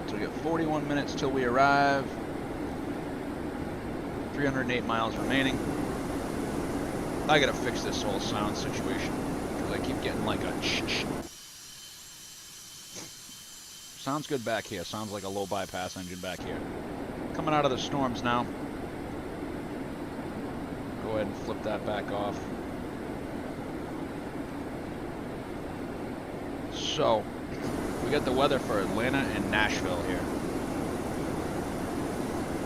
So we got 41 minutes till we arrive. 308 miles remaining. I gotta fix this whole sound situation because I keep getting like a sounds good back here. Sounds like a low bypass engine back here. Coming out of the storms now. Go ahead and flip that back off. So, we got the weather for Atlanta and Nashville here.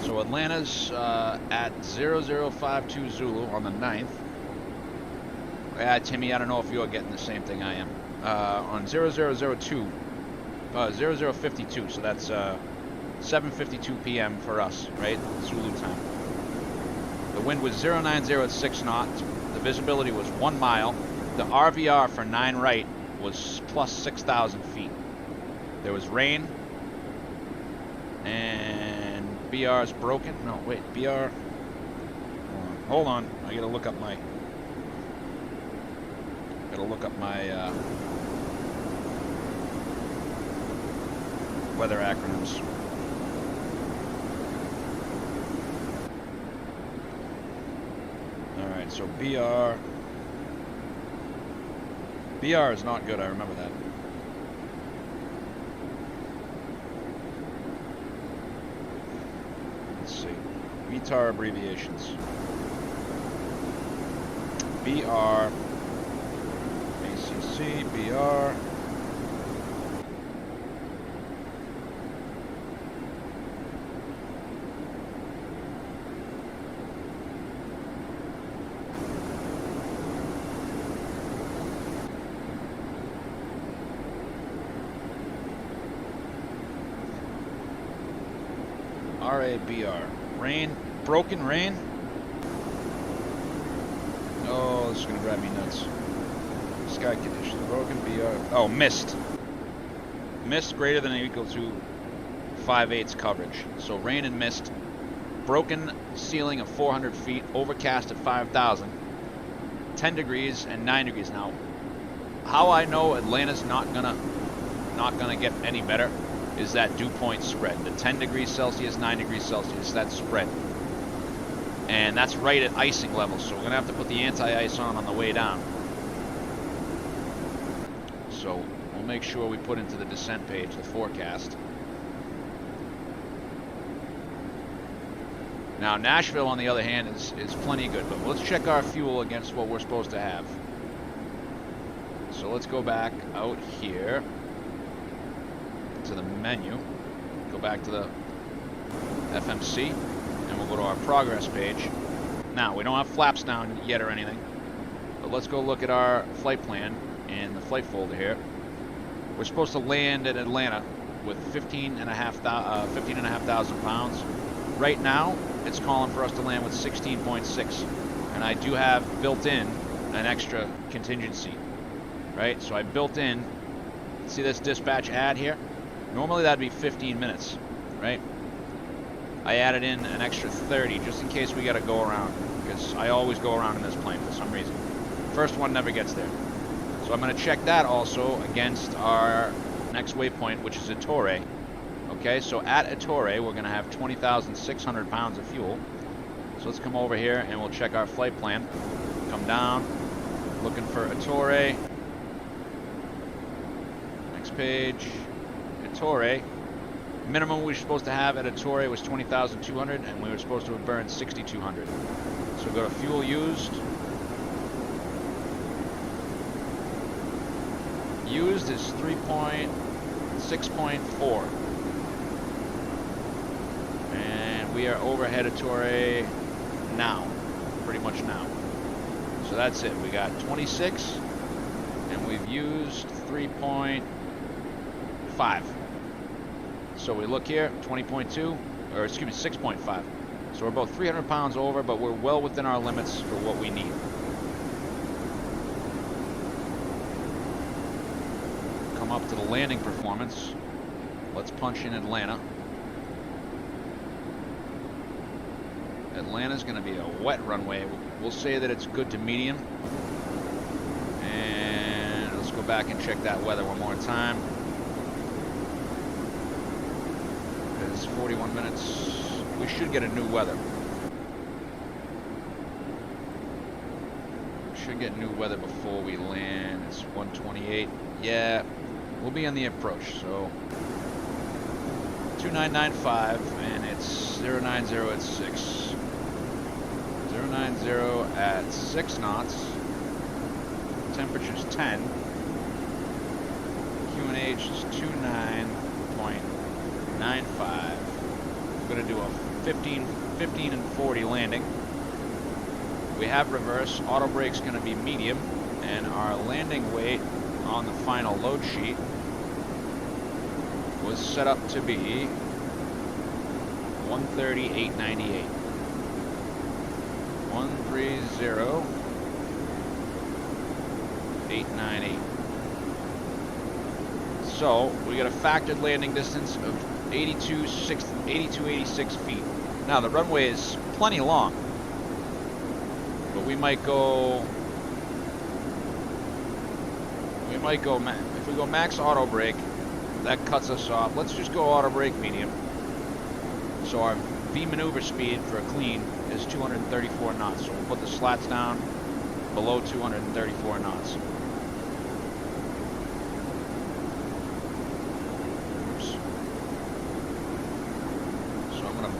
So Atlanta's at 0052 Zulu on the 9th. Yeah, Timmy, I don't know if you're getting the same thing I am. On 0002, 0052, so that's 7:52 p.m. for us, right? Zulu time. The wind was 0906 knots. The visibility was 1 mile. The RVR for 9 right was plus 6,000 feet. There was rain. And BR's broken. No, wait, BR. Hold on. I gotta look up my... weather acronyms. Alright, so BR is not good, I remember that. Let's see. VTAR abbreviations. BR, ACC, BR. RABR. Rain. Broken rain? Oh, this is going to drive me nuts. Sky conditions. Broken BR. Oh, mist. Mist greater than or equal to 5/8 coverage. So rain and mist. Broken ceiling of 400 feet. Overcast at 5,000. 10 degrees and 9 degrees. Now, how I know Atlanta's not gonna get any better is that dew point spread. The 10 degrees Celsius, 9 degrees Celsius, that spread. And that's right at icing level, so we're going to have to put the anti-ice on the way down. So we'll make sure we put into the descent page the forecast. Now Nashville, on the other hand, is plenty good, but let's check our fuel against what we're supposed to have. So let's go back out here to the menu, go back to the FMC, and we'll go to our progress page. Now, we don't have flaps down yet or anything, but let's go look at our flight plan in the flight folder here. We're supposed to land at Atlanta with 15,500 pounds. right now, it's calling for us to land with 16.6. And I do have built in an extra contingency, right? So I built in, see this dispatch add here? Normally that'd be 15 minutes, right? I added in an extra 30 just in case we got to go around, because I always go around in this plane for some reason. First one never gets there. So I'm going to check that also against our next waypoint, which is Ettore. Okay, so at Ettore, we're going to have 20,600 pounds of fuel. So let's come over here and we'll check our flight plan. Come down, looking for Ettore. Next page, Ettore. Minimum we were supposed to have at Ettore was 20,200, and we were supposed to have burned 6,200. So go to fuel used. Used is 6.4. And we are overhead Ettore now, pretty much now. So that's it. We got 26, and we've used 3.5. So we look here, 20.2, or excuse me, 6.5. So we're about 300 pounds over, but we're well within our limits for what we need. Come up to the landing performance. Let's punch in Atlanta. Atlanta's going to be a wet runway. We'll say that it's good to medium. And let's go back and check that weather one more time. It's 41 minutes. We should get a new weather. We should get new weather before we land. It's 128. Yeah, we'll be on the approach. So 2995, and it's 090 at 6. 090 at 6 knots. Temperature's 10. QNH is 29.95. We're going to do a 15 and 40 landing. We have reverse. Auto brake's going to be medium, and our landing weight on the final load sheet was set up to be 130,898. 130,898. So we got a factored landing distance of 8286 feet. Now the runway is plenty long, but we might go if we go max auto brake, that cuts us off. Let's just go auto brake medium. So our V maneuver speed for a clean is 234 knots. So we'll put the slats down below 234 knots.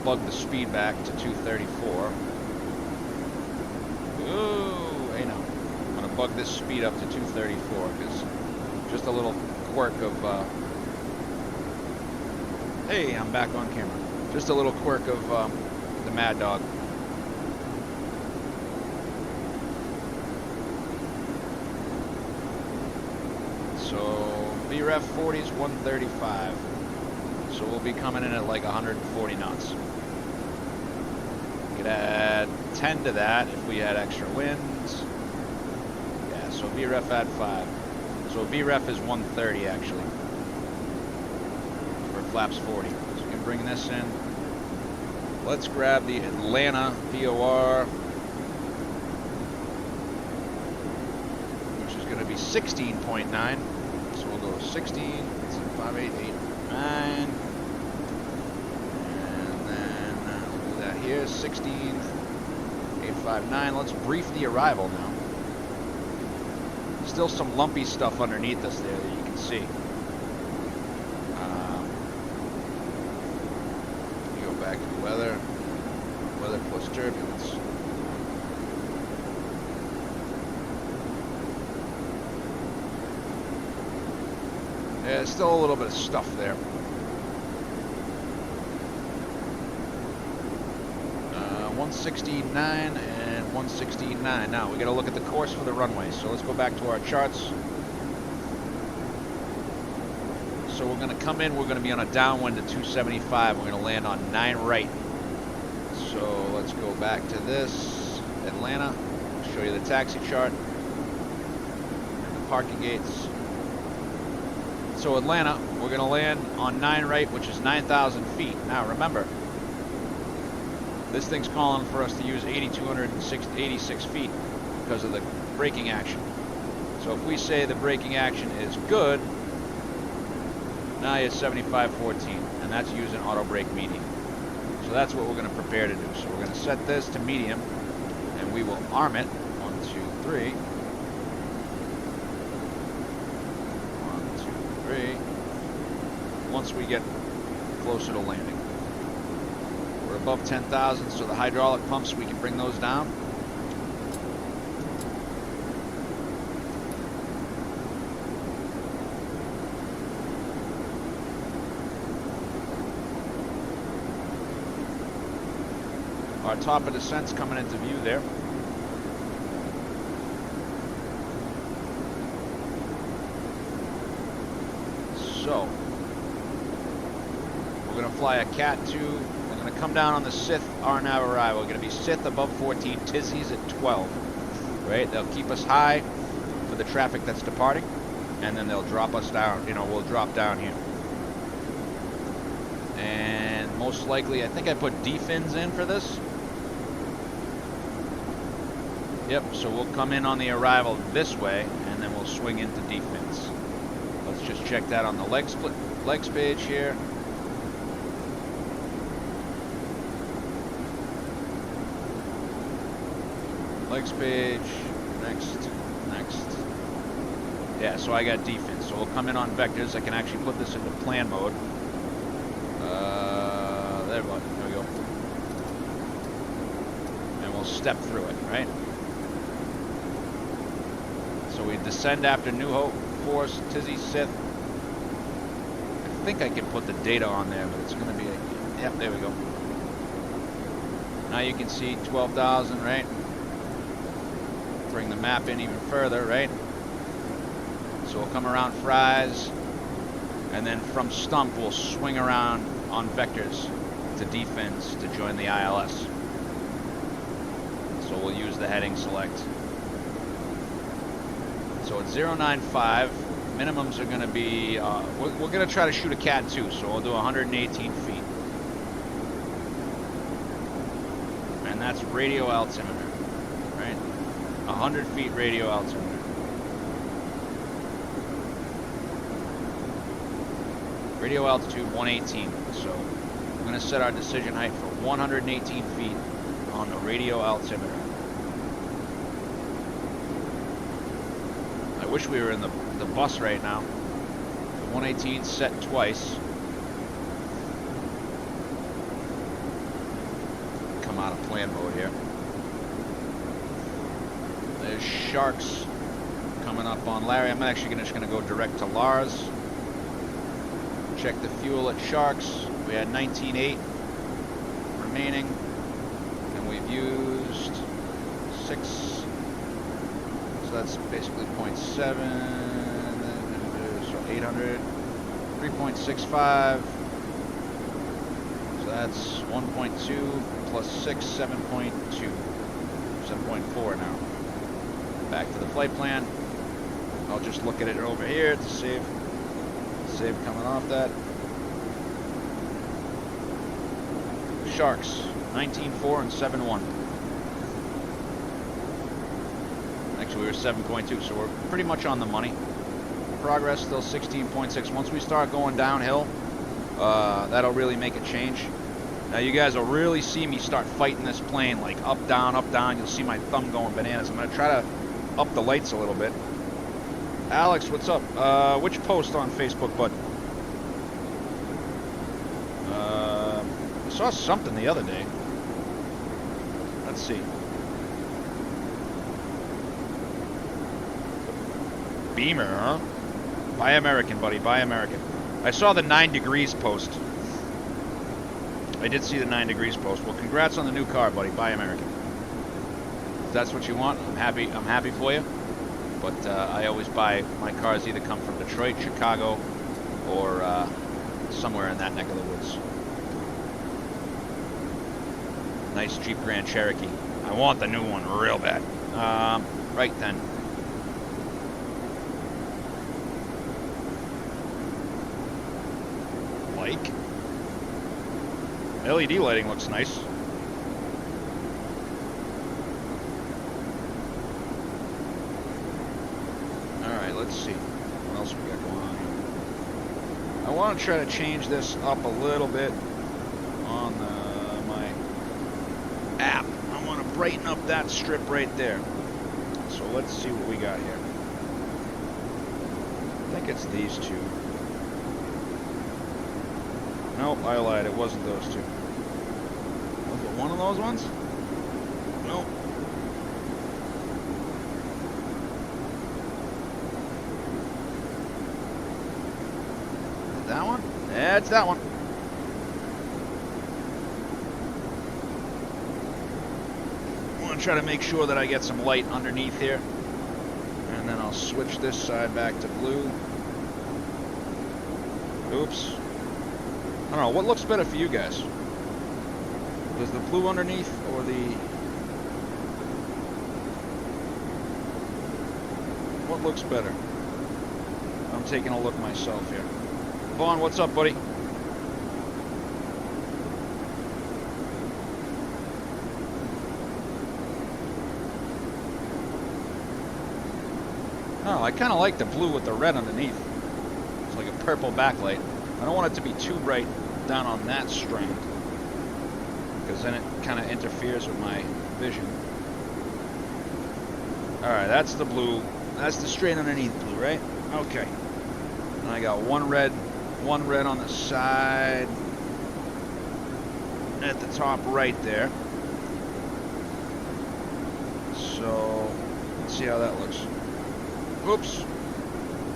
Plug the speed back to 234. Ooh, hey now. I'm going to bug this speed up to 234 because just a little quirk of... hey, I'm back on camera. Just a little quirk of the Maddog. So VRAM 40 is 135. So we'll be coming in at like 140 knots. We could add 10 to that if we had extra winds. Yeah, so VREF at 5. So VREF is 130 actually. For flaps 40. So we can bring this in. Let's grab the Atlanta VOR, which is going to be 16.9. So we'll go 16, 5, 8, 8, 9. Here, 16, 859. Let's brief the arrival now. Still some lumpy stuff underneath us there that you can see. Go back to weather. Weather plus turbulence. Yeah, still a little bit of stuff there. 169 and 169. Now we got to look at the course for the runway. So let's go back to our charts. So we're going to come in. We're going to be on a downwind at 275. We're going to land on 9 right. So let's go back to this, Atlanta, show you the taxi chart and the parking gates. So Atlanta, we're gonna land on 9 right, which is 9,000 feet. Now remember, this thing's calling for us to use 8,286 feet because of the braking action. So if we say the braking action is good, now you're 75-14, and that's using auto brake medium. So that's what we're going to prepare to do. So we're going to set this to medium, and we will arm it. 1, 2, 3. 1, 2, 3. Once we get closer to landing. We're above 10,000, so the hydraulic pumps, we can bring those down. Our top of descent's coming into view there. So, we're going to fly a Cat 2. We're going to come down on the Sith RNAV arrival. We're going to be Sith above 14, Tizzies at 12. Right? They'll keep us high for the traffic that's departing, and then they'll drop us down. You know, we'll drop down here. And most likely, I think I put D-fins in for this. Yep, so we'll come in on the arrival this way, and then we'll swing into D-fins. Let's just check that on the legs page here. Legs page, next. Yeah, so I got D-fins, so we'll come in on vectors. I can actually put this into plan mode. There we go. And we'll step through it, right? So we descend after New Hope, Force, Tizzy, Sith. I think I can put the data on there, but it's going to be a... Yep, there we go. Now you can see 12,000, right? Bring the map in even further, right? So we'll come around Fries, and then from Stump we'll swing around on vectors to D-fins to join the ILS. So we'll use the heading select. So it's 095. Minimums are going to be, we're going to try to shoot a Cat 2, so we'll do 118 feet. And that's radio altimeter, right? 100 feet radio altimeter. Radio altitude 118. So we're going to set our decision height for 118 feet on the radio altimeter. I wish we were in the bus right now. 118 set twice. Come out of plan mode here. There's Sharks coming up on Larry. I'm actually just going to go direct to Lars. Check the fuel at Sharks. We had 19.8 remaining, and we've used 6. So that's basically 0.7. So 800, 3.65. So that's 1.2 plus 6, 7.2, 7.4 now. Back to the flight plan. I'll just look at it over here to save coming off that. Sharks, 19.4 and 7.1. Actually, we were 7.2, so we're pretty much on the money. Progress still 16.6. Once we start going downhill, that'll really make a change. Now you guys will really see me start fighting this plane, like up, down, up, down. You'll see my thumb going bananas. I'm going to try to up the lights a little bit. Alex, what's up? Which post on Facebook, bud? I saw something the other day. Let's see. Beamer, huh? Buy American, buddy. Buy American. I saw the 9 degrees post. I did see the 9 degrees post. Well, congrats on the new car, buddy. Buy American. If that's what you want, I'm happy for you. But I always buy, my cars either come from Detroit, Chicago, or somewhere in that neck of the woods. Nice Jeep Grand Cherokee. I want the new one real bad. Right then. Like. LED lighting looks nice. Alright, let's see. What else we got going on here? I want to try to change this up a little bit on my app. I want to brighten up that strip right there. So let's see what we got here. I think it's these two. Nope, I lied. It wasn't those two. Was it one of those ones? Nope. Is it that one? Yeah, it's that one. I want to try to make sure that I get some light underneath here. And then I'll switch this side back to blue. Oops. I don't know, what looks better for you guys? Does the blue underneath or the... What looks better? I'm taking a look myself here. Vaughn, what's up, buddy? Oh, I kind of like the blue with the red underneath. It's like a purple backlight. I don't want it to be too bright down on that strand, because then it kind of interferes with my vision. Alright, that's the blue. That's the strand underneath blue, right? Okay. And I got one red on the side at the top right there. So, let's see how that looks. Oops.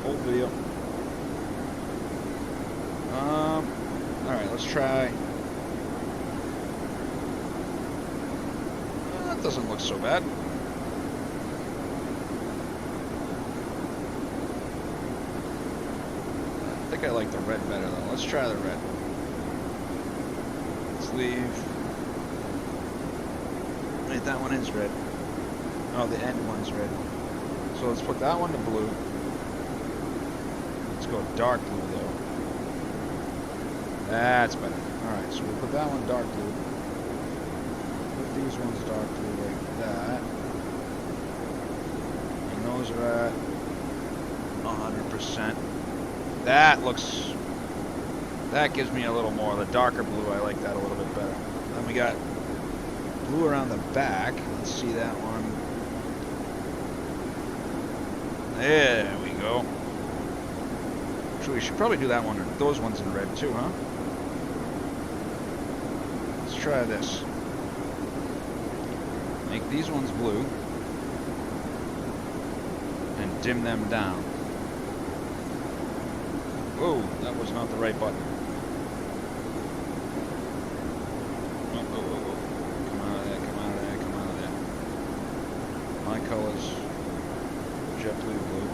Old video. Alright, let's try. That doesn't look so bad. I think I like the red better though. Let's try the red. Let's leave. Wait, that one is red. Oh, the end one's red. So let's put that one to blue. Let's go dark blue though. That's better. Alright, so we'll put that one dark blue. Put these ones dark blue like that. And those are at 100%. That gives me a little more. The darker blue, I like that a little bit better. Then we got blue around the back. Let's see that one. There we go. Actually, we should probably do that one, those ones in red too, huh? Let's try this. Make these ones blue. And dim them down. Whoa, that was not the right button. Oh, oh, oh, oh. Come out of there, come out of there, come out of there. My colors. JetBlue blue.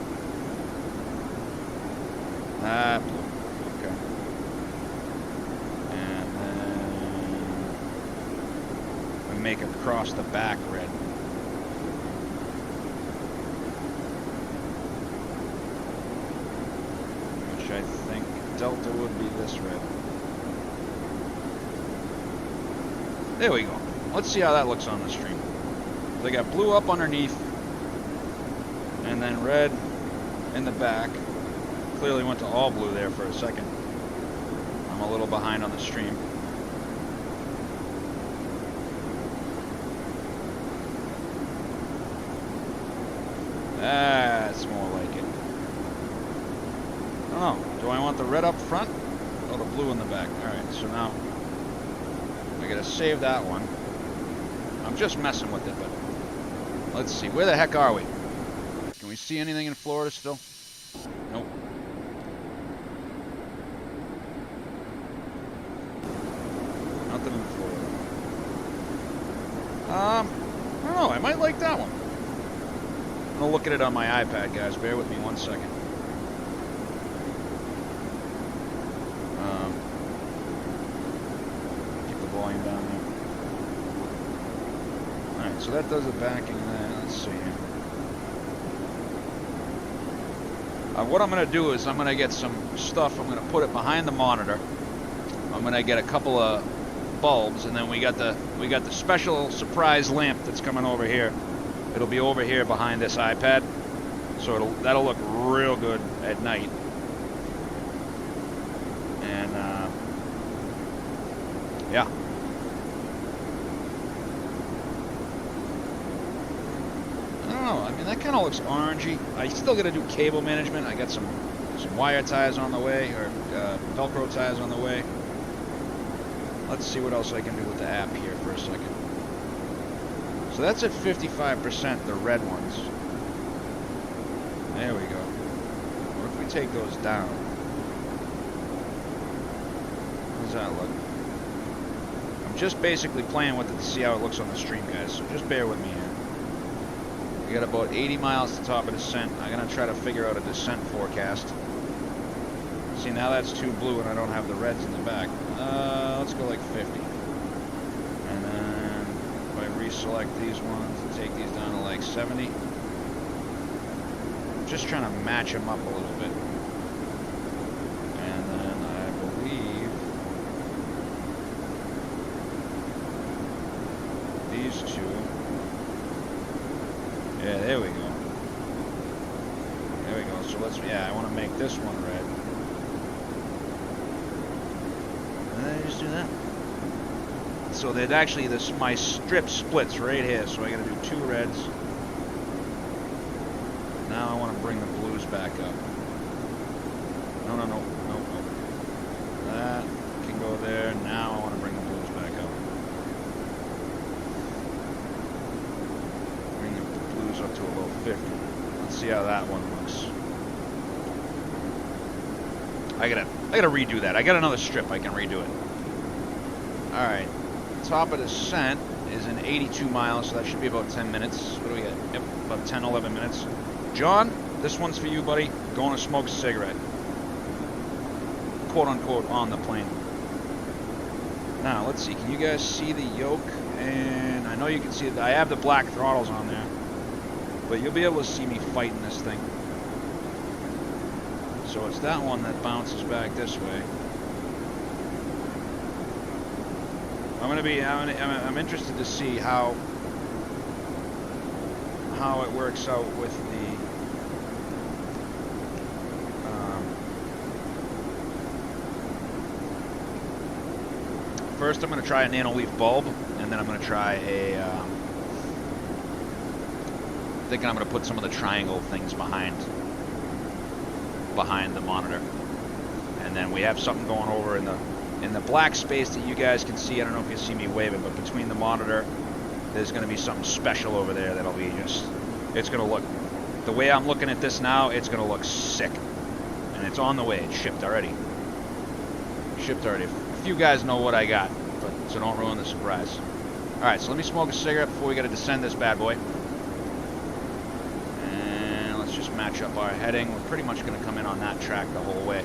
Ah, blue. Okay. And then we make it across the back red. Which I think Delta would be this red. There we go. Let's see how that looks on the stream. They got blue up underneath. And then red in the back. Clearly went to all blue there for a second. I'm a little behind on the stream. That's more like it. Oh, do I want the red up front or the blue in the back? Alright, so now I gotta save that one. I'm just messing with it, but let's see. Where the heck are we? Can we see anything in Florida still? Nope. Nothing in Florida. I don't know. I might like that one. I'm gonna look at it on my iPad, guys. Bear with me 1 second. Keep the volume down there. so that does the backing there. Let's see here. What I'm going to do is I'm going to get some stuff. I'm going to put it behind the monitor. I'm going to get a couple of bulbs, and then we got the special surprise lamp that's coming over here. It'll be over here behind this iPad, so that'll look real good at night. And yeah. I don't know. I mean, that kind of looks orangey. I still got to do cable management. I got some wire ties on the way, or Velcro ties on the way. Let's see what else I can do with the app here for a second. So that's at 55%, the red ones. There we go. What if we take those down? How does that look? I'm just basically playing with it to see how it looks on the stream, guys, so just bear with me here. We got about 80 miles to top of descent. I'm going to try to figure out a descent forecast. See, now that's too blue and I don't have the reds in the back. Let's go like 50. And then if I reselect these ones and take these down to like 70. I'm just trying to match them up a little bit. And then I believe these two. Yeah, there we go. There we go. So let's, yeah, I want to make this one red. And then I just do that. So that actually, my strip splits right here, so I gotta do 2 reds. Now I want to bring the blues back up. No. That can go there. Now I want to bring the blues back up. Bring the blues up to about 50. Let's see how that one looks. I gotta redo that. I got another strip. I can redo it. All right. Top of descent is in 82 miles, so that should be about 10 minutes. What do we get? Yep, about 10, 11 minutes. John, this one's for you, buddy. Going to smoke a cigarette. Quote unquote on the plane. Now, let's see. Can you guys see the yoke? And I know you can see it. I have the black throttles on there, but you'll be able to see me fighting this thing. So it's that one that bounces back this way. I'm interested to see how it works out with the first I'm going to try a nanoleaf bulb, and then I'm going to try a thinking I'm going to put some of the triangle things behind the monitor, and then we have something going over in the black space that you guys can see. I don't know if you see me waving, but between the monitor, there's going to be something special over there that'll be just, it's going to look, the way I'm looking at this now, it's going to look sick. And it's on the way. It's shipped already. Shipped already. A few guys know what I got, but so don't ruin the surprise. All right, so let me smoke a cigarette before we got to descend this bad boy. And let's just match up our heading. We're pretty much going to come in on that track the whole way.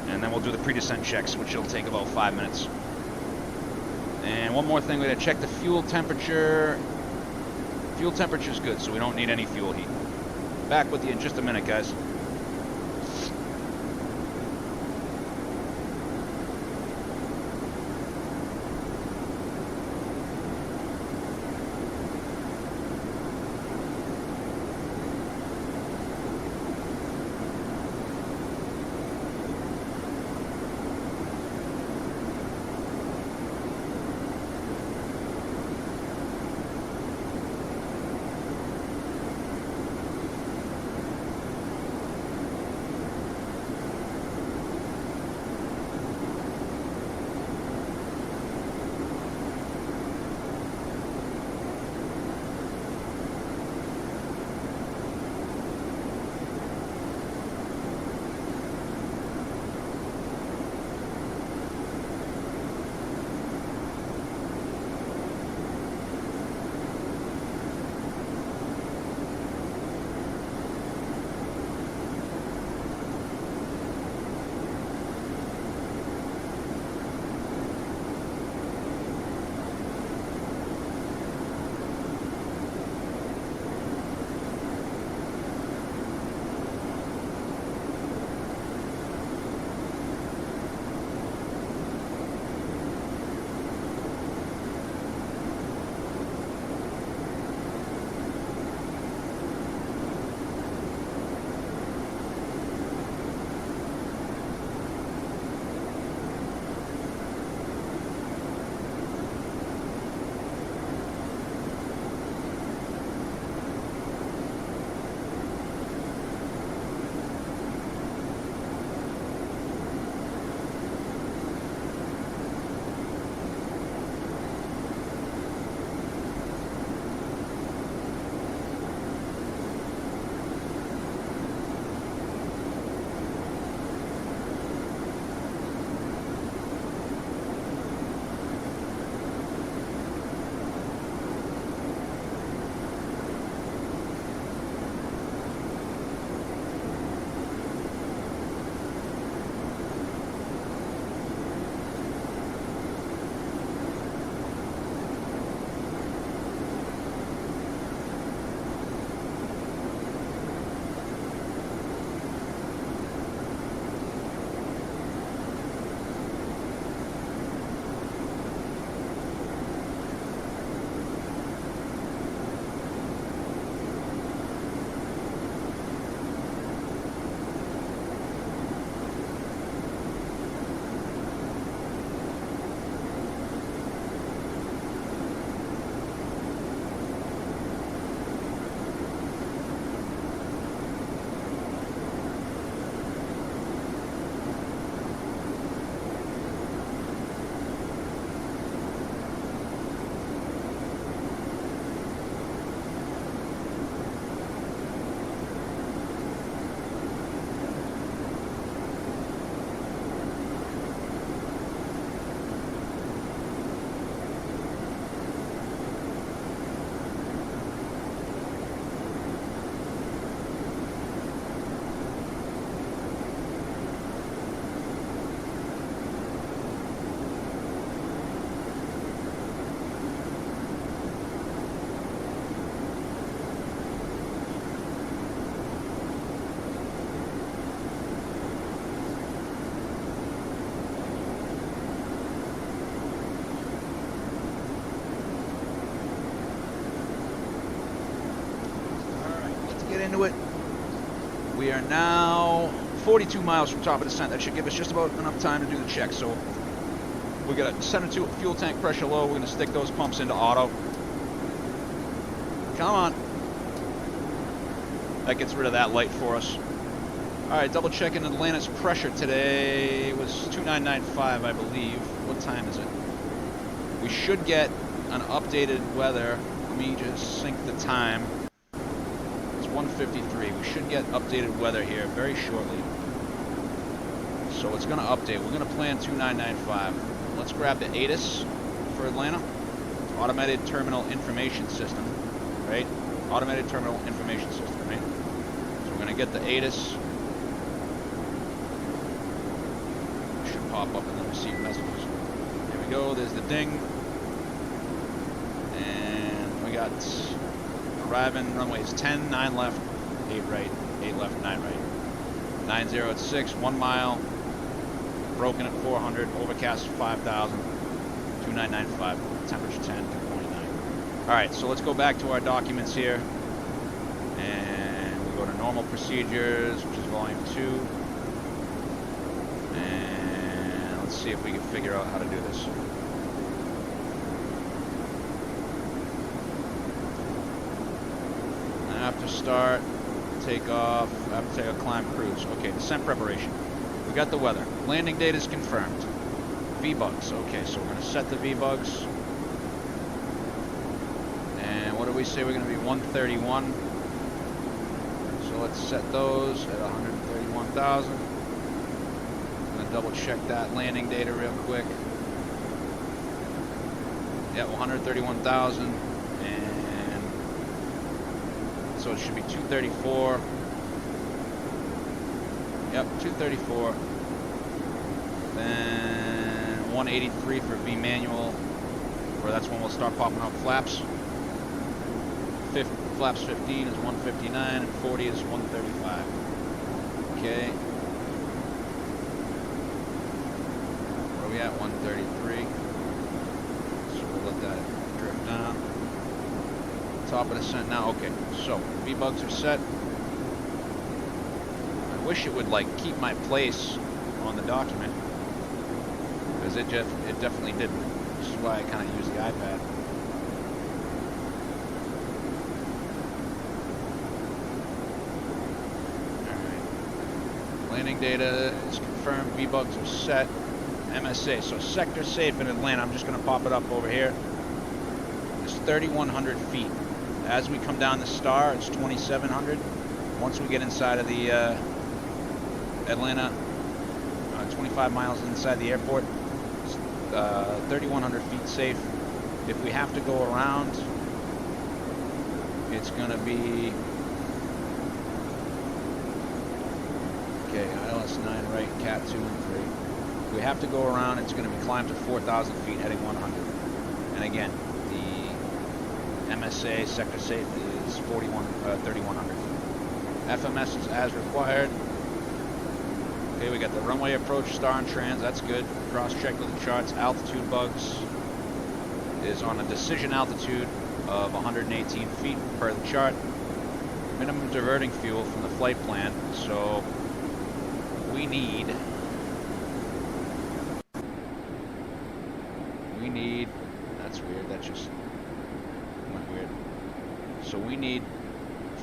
And then we'll do the pre-descent checks, which will take about 5 minutes. And one more thing, we're going to check the fuel temperature. Fuel temperature is good, so we don't need any fuel heat. Back with you in just a minute, guys. into it. We are now 42 miles from top of descent. That should give us just about enough time to do the check. So we got a center to fuel tank pressure low. We're going to stick those pumps into auto. Come on. That gets rid of that light for us. All right, double checking Atlanta's pressure today. It was 2995, I believe. What time is it? We should get an updated weather. Let me just sync the time. It's 1:53. We should get updated weather here very shortly. So it's going to update. We're going to plan 2995. Let's grab the ATIS for Atlanta. Automated Terminal Information System, right? Automated Terminal Information System, right? So we're going to get the ATIS. Should pop up in the received messages. Here we go. There's the ding. And we got arriving runways 10, 9 left, 8 right, 8 left, 9 right. 90 at 6, 1 mile. Broken at 400, overcast 5,000, 2995, temperature 10, 2.9. Alright, so let's go back to our documents here. And we go to normal procedures, which is volume 2. And let's see if we can figure out how to do this. After start, takeoff, after takeoff, climb, cruise. Okay, descent preparation. We got the weather. Landing date is confirmed. V-bugs. Okay, so we're going to set the V-bugs. And what do we say? We're going to be 131. So let's set those at 131,000. I'm going to double check that landing data real quick. Yeah, 131,000. And so it should be 234. Yep, 234. Then 183 for V manual, where that's when we'll start popping out flaps. Flaps 15 is 159 and 40 is 135. Okay. Where are we at? 133. So we'll let that drift down. Top of descent now. Okay, so V-bugs are set. I wish it would like keep my place on the document, because it definitely didn't. This is why I kind of use the iPad. Alright. Landing data is confirmed. V-bugs are set. MSA. So sector safe in Atlanta. I'm just going to pop it up over here. It's 3,100 feet. As we come down the star, it's 2,700. Once we get inside of the Atlanta, 25 miles inside the airport, 3,100 feet safe. If we have to go around, it's going to be, okay, ILS 9 right, Cat 2 and 3. If we have to go around, it's going to be climbed to 4,000 feet, heading 100. And again, the MSA sector safe is 3,100 feet. FMS is as required. Okay, we got the runway approach, star and trans, that's good. Cross-check with the charts. Altitude bugs is on a decision altitude of 118 feet per the chart. Minimum diverting fuel from the flight plan, so we need, that's weird, that just went weird. So we need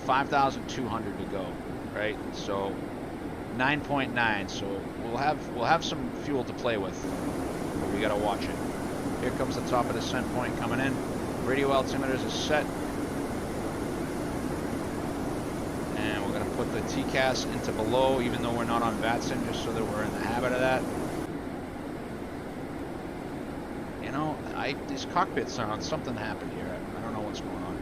5,200 to go, right? So 9.9, so we'll have some fuel to play with, but we gotta watch it. Here comes the top of the descent point coming in. Radio altimeters is set, and we're gonna put the TCAS into below, even though we're not on VATSIM, just so that we're in the habit of that. You know, these cockpit sounds, something happened here. I don't know what's going on.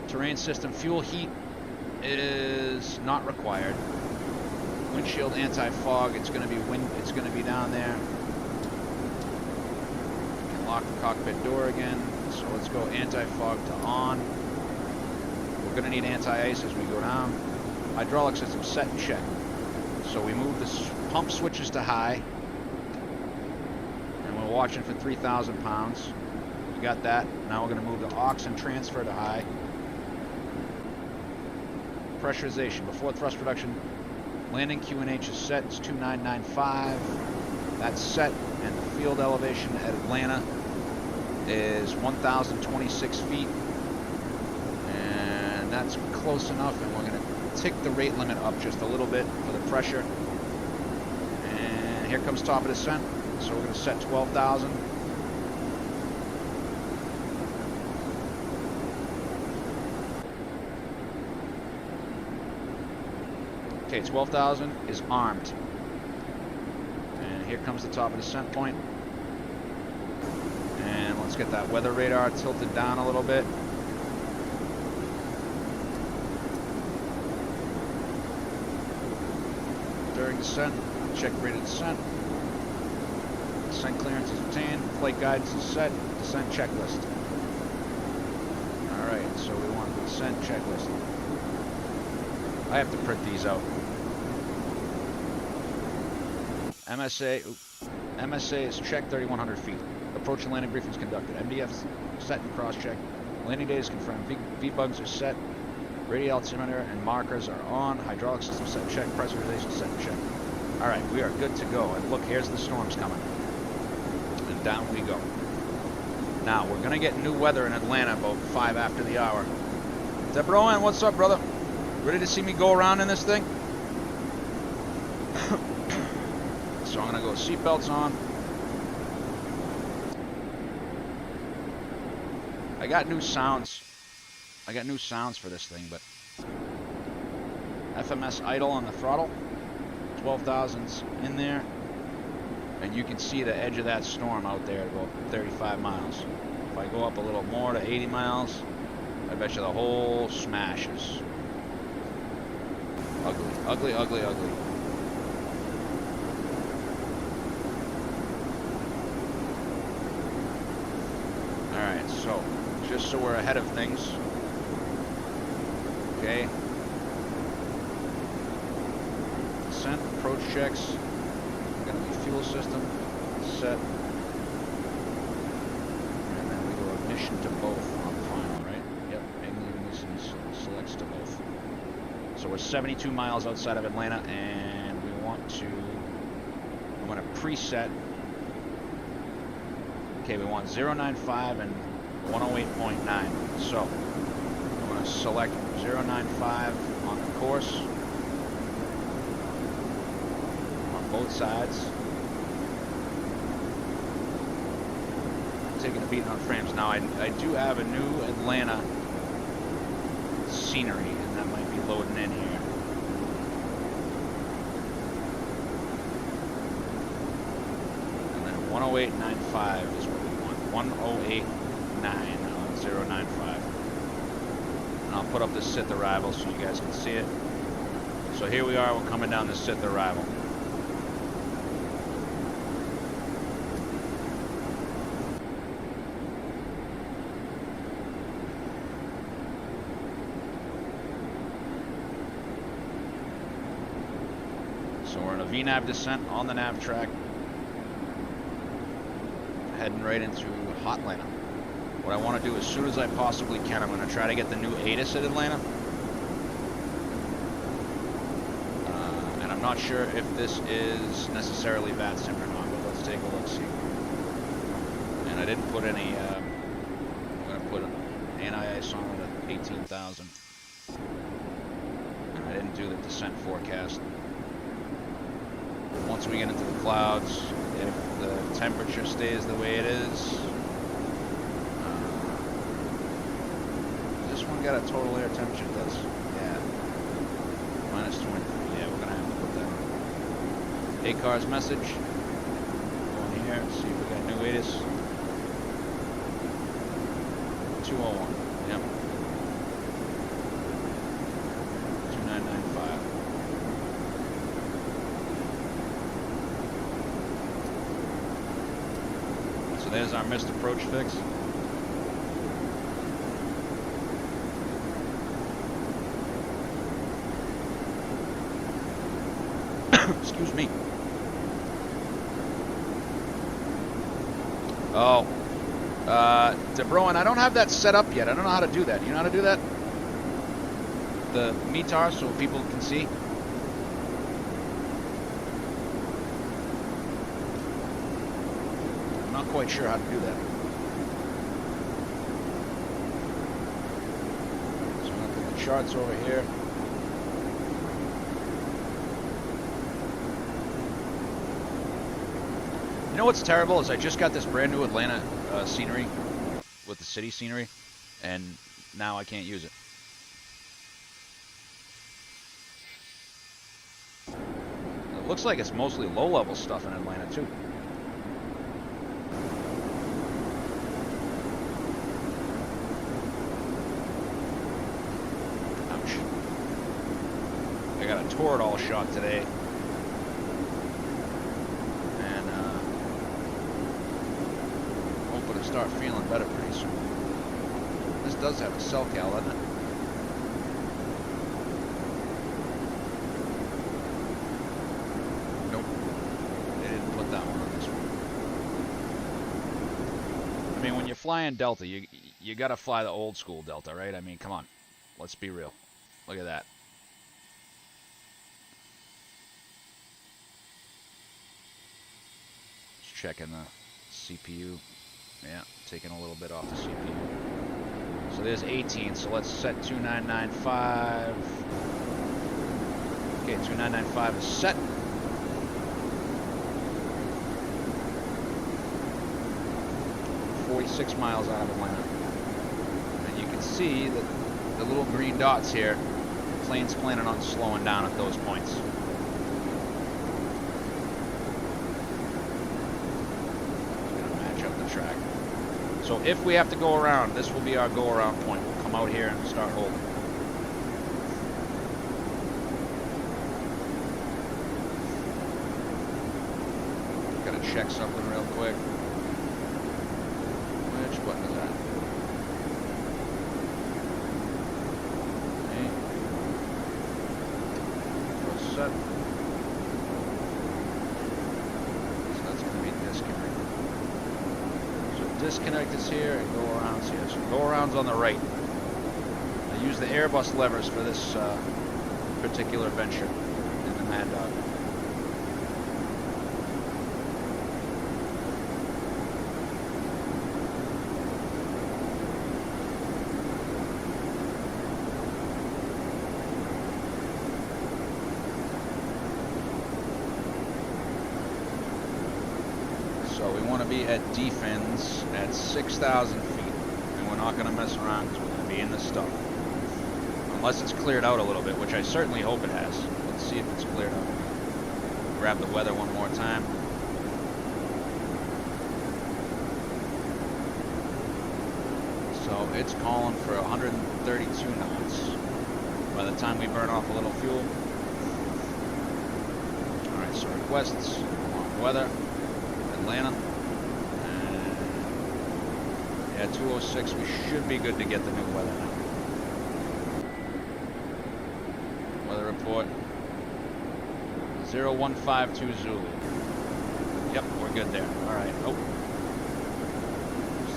Terrain system fuel heat is not required. Windshield anti-fog, it's going to be down there. We can lock the cockpit door again. So let's go anti-fog to on. We're going to need anti-ice as we go down. Hydraulic system set and check. So we move the pump switches to high. And we're watching for 3,000 pounds. We got that. Now we're going to move the aux and transfer to high. pressurization. Before thrust reduction, landing QNH is set. It's 2995. That's set, and the field elevation at Atlanta is 1,026 feet. And that's close enough, and we're going to tick the rate limit up just a little bit for the pressure. And here comes top of descent. So we're going to set 12,000. Okay, 12,000 is armed. And here comes the top of the descent point. And let's get that weather radar tilted down a little bit. During descent, check rate of descent. Descent clearance is obtained. Flight guidance is set. Descent checklist. Alright, so we want the descent checklist. I have to print these out. MSA is checked 3,100 feet. Approach and landing briefing is conducted. MDF set and cross-check. Landing date is confirmed. V-bugs are set. Radial altimeter and markers are on. Hydraulic system set, check. Pressurization set, check. Alright, we are good to go. And look, here's the storms coming. And down we go. Now, we're going to get new weather in Atlanta about 5 after the hour. Debrowan, what's up, brother? Ready to see me go around in this thing? So I'm going to go seatbelts on. I got new sounds. I got new sounds for this thing, but FMS idle on the throttle. 12,000's in there. And you can see the edge of that storm out there at about 35 miles. If I go up a little more to 80 miles, I bet you the whole smash is ugly, ugly, ugly, ugly. Alright, so just so we're ahead of things. Okay. Descent, approach checks. Gonna be fuel system set. And then we go ignition to both on the final, right? Yep, ignition selects to both. So we're 72 miles outside of Atlanta, and we want to, I'm gonna preset. Okay, we want 095 and 108.9. So I'm gonna select 095 on the course. Both sides. I'm taking a beating on frames. Now I do have a new Atlanta scenery, and that might be loading in here. And then 108.95 is what we want. 108.9 on 095. And I'll put up the Sith arrival so you guys can see it. So here we are, we're coming down the Sith arrival. So we're in a VNAV descent on the nav track, heading right into hot Atlanta. What I want to do as soon as I possibly can, I'm going to try to get the new ATIS at Atlanta. And I'm not sure if this is necessarily VATSIM or not, but let's take a look, see. And I didn't put any, I'm going to put an ANIS on it at 18,000. And I didn't do the descent forecast. Once we get into the clouds, if the temperature stays the way it is, this one got a total air temperature, does, yeah, minus 20, yeah, we're gonna have to put that on. ACARS message, go in here, see if we got new ATIS, 201, yep, 2995. There's our missed approach fix. Excuse me. Oh. DeBroen, I don't have that set up yet. I don't know how to do that. You know how to do that? the METAR so people can see? I'm not quite sure how to do that. So I'm gonna put the charts over here. You know what's terrible is I just got this brand new Atlanta scenery with the city scenery, and now I can't use it. It looks like it's mostly low-level stuff in Atlanta too. Ouch. I got a Toradol shot today. Start feeling better pretty soon. This does have a cell cal, doesn't it? Nope. They didn't put that one on this one. I mean, when you're flying Delta, you gotta fly the old school Delta, right? I mean, come on. Let's be real. Look at that. Just checking the CPU. Yeah, taking a little bit off the CPU. So there's 18, so let's set 2995. Okay, 2995 is set. .46 miles out of Atlanta. And you can see that the little green dots here, the plane's planning on slowing down at those points. Track. So if we have to go around, this will be our go around point. We'll come out here and start holding. Gotta check something real quick. Which button is that? Okay. Press set. So that's gonna be disconnect. Disconnect is here and go around's here. So go around's on the right. I use the Airbus levers for this particular venture in the Maddog. So we want to be at defense at 6,000 feet, and we're not going to mess around because we're going to be in this stuff. Unless it's cleared out a little bit, which I certainly hope it has. Let's see if it's cleared out. Grab the weather one more time. So it's calling for 132 knots by the time we burn off a little fuel. Alright, so requests, weather. Atlanta. And yeah, 206. We should be good to get the new weather now. Weather report. 0152 Zulu. Yep, we're good there. All right. Oh,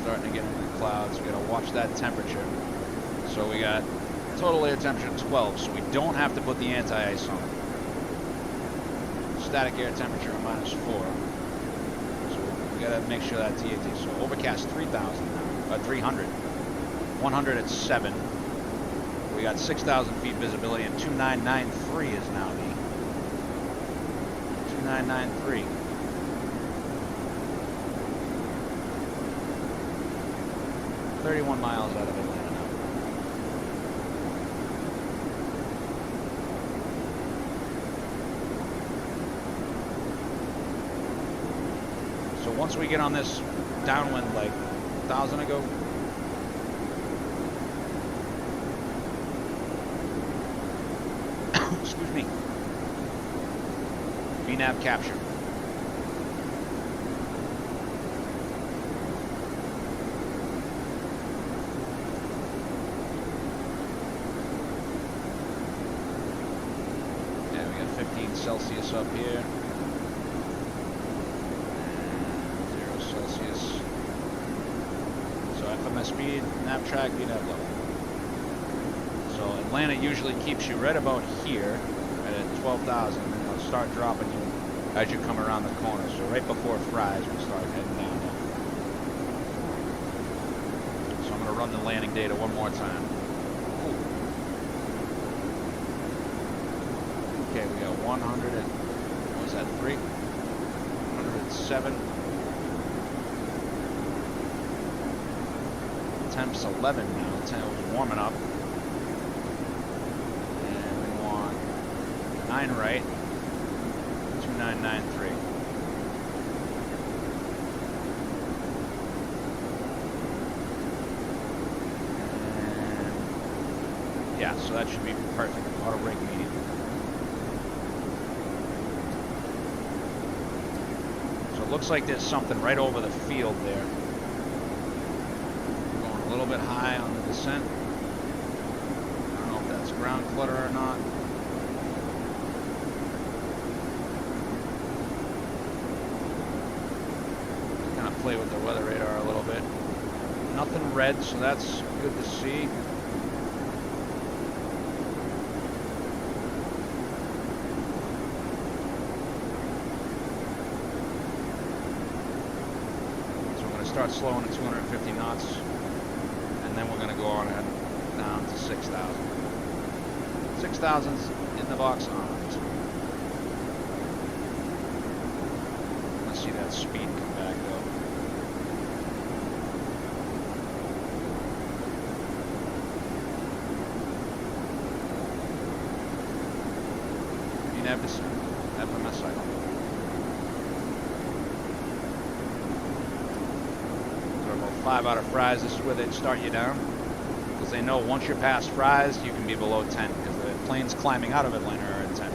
starting to get into the clouds. We gotta watch that temperature. So we got total air temperature 12. So we don't have to put the anti-ice on. Static air temperature -4. We gotta make sure that TAT. So overcast 3,000 now, 300. 100 at 7. We got 6,000 feet visibility, and 2993 is now the 2993. .31 miles out of Atlanta now. So once we get on this downwind, like 1,000 ago, excuse me, VNAV capture. Yeah, we got 15 Celsius up here. FMS speed, nav track, VNAV level. So Atlanta usually keeps you right about here at 12,000, and it'll start dropping you as you come around the corner. So right before Fry's, we'll start heading down now. So I'm going to run the landing data one more time. Ooh. Okay, we got 100 and, what was that, 3? 107. Temps 11 now. It was warming up. And we want 9 right. 2993. And yeah, so that should be perfect. Auto brake medium. So it looks like there's something right over the field there. Going a little bit high on the descent. I don't know if that's ground clutter or not. Play with the weather radar a little bit. Nothing red, so that's good to see. So we're going to start slowing at 250 knots, and then we're going to go on and down to 6,000. 6,000's in the box armed. I see that speed come back though. FMS cycle. So about 5 out of Fry's, this is where they'd start you down. Because they know once you're past Fry's, you can be below 10. Because the planes climbing out of Atlanta are at 10.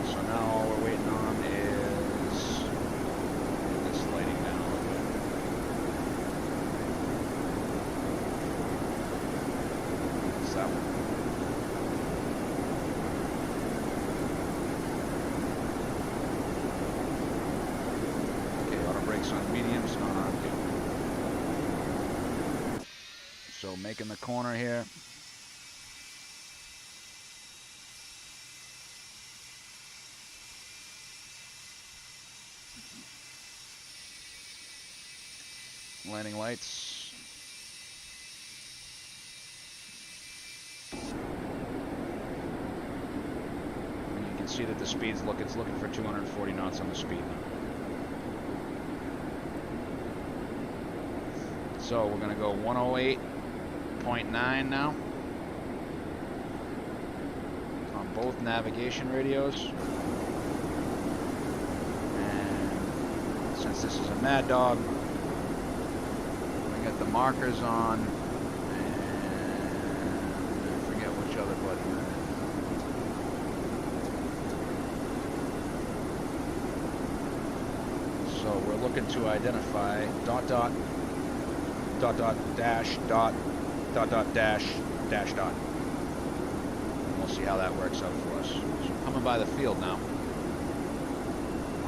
So now all we're waiting on is this lighting down a little bit. That one. Okay, auto brakes on mediums, not on good. So making the corner here. Landing lights. See that the speed's it's looking for 240 knots on the speed. So we're going to go 108.9 now on both navigation radios. And since this is a Maddog, we got the markers on, and I forget which other button. So we're looking to identify dot dot dot dot dash dot dot dot dash dash dot. And we'll see how that works out for us. So we're coming by the field now.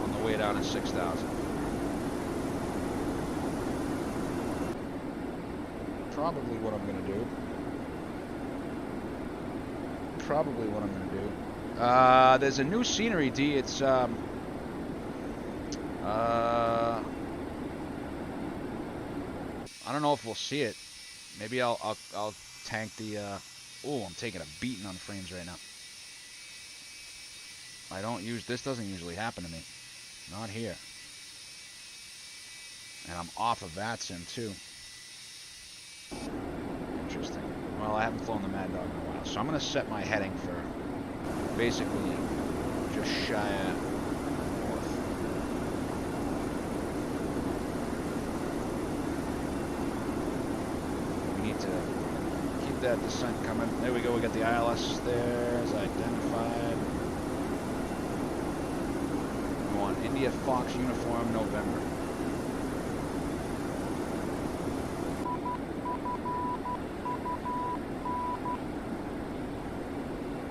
On the way down to 6,000. Probably what I'm gonna do. There's a new scenery, D. It's I don't know if we'll see it. Maybe I'll tank the. Oh, I'm taking a beating on frames right now. This doesn't usually happen to me. Not here. And I'm off of VATSIM too. Interesting. Well, I haven't flown the Maddog in a while, so I'm gonna set my heading for basically just shy of north. To keep that descent coming. There we go, we got the ILS there as identified. We want India Fox Uniform November.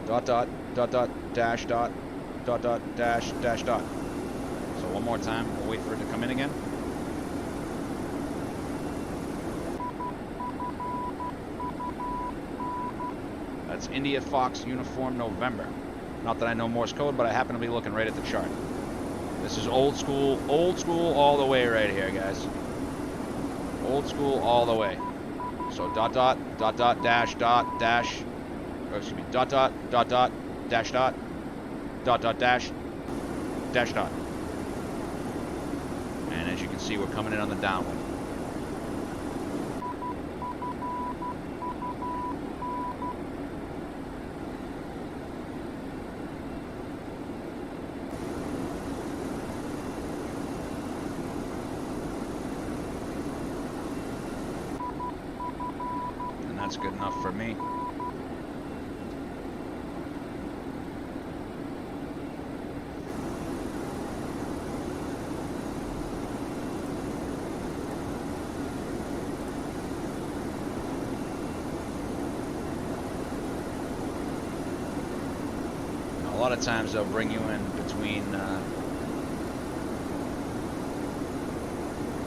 Dot dot dot dot dash dot dot dot dash dash dot. So one more time, we'll wait for it to come in again. That's India Fox Uniform November. Not that I know Morse code, but I happen to be looking right at the chart. This is old school all the way right here, guys. Old school all the way. So dot dot dot dot dash dot dash, or excuse me, dot dot dot dot dash dot dot dot dash dash dot. And as you can see, we're coming in on the downwind. That's good enough for me. A lot of times they'll bring you in between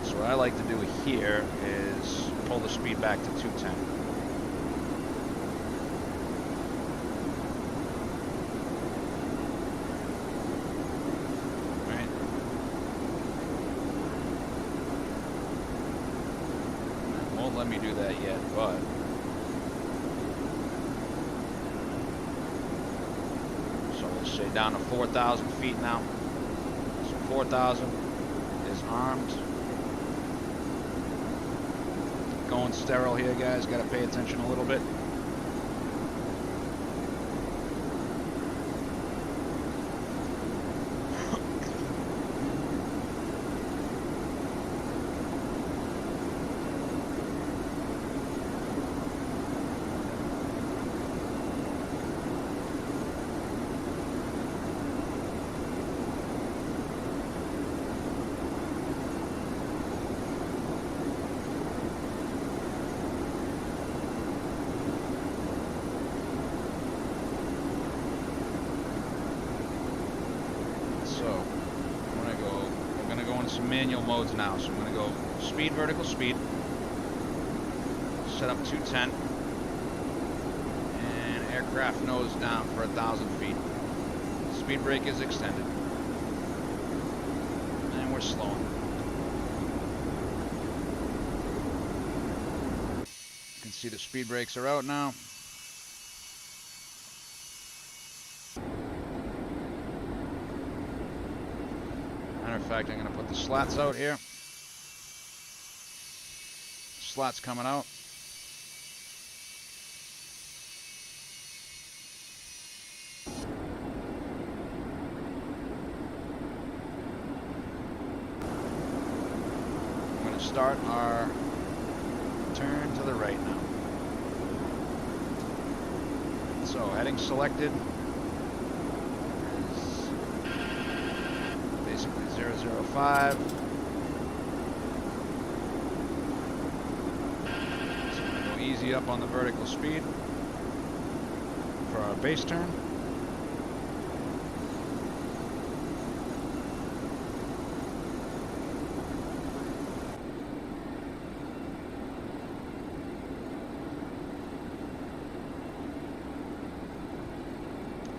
so what I like to do here is pull the speed back to 210. Let me do that yet, but so we'll say down to 4,000 feet now. So 4,000 is armed. Going sterile here, guys. Got to pay attention a little bit. Manual modes now, so I'm going to go speed, vertical speed, set up 210, and aircraft nose down for 1,000 feet. Speed brake is extended, and we're slowing. You can see the speed brakes are out now. In fact, I'm going to put the slats out here. Slats coming out. I'm going to start our turn to the right now. So, heading selected. 005. So we're going to go easy up on the vertical speed for our base turn.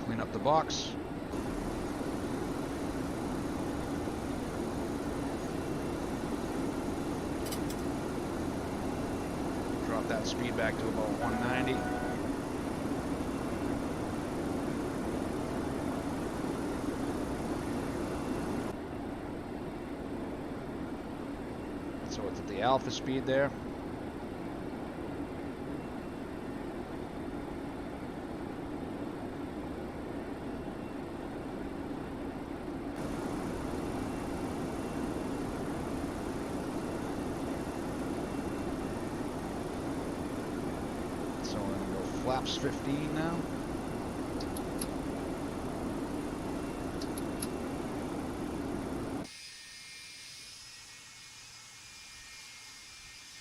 Clean up the box. That speed back to about 190. So it's at the alpha speed there. Flaps 15 now.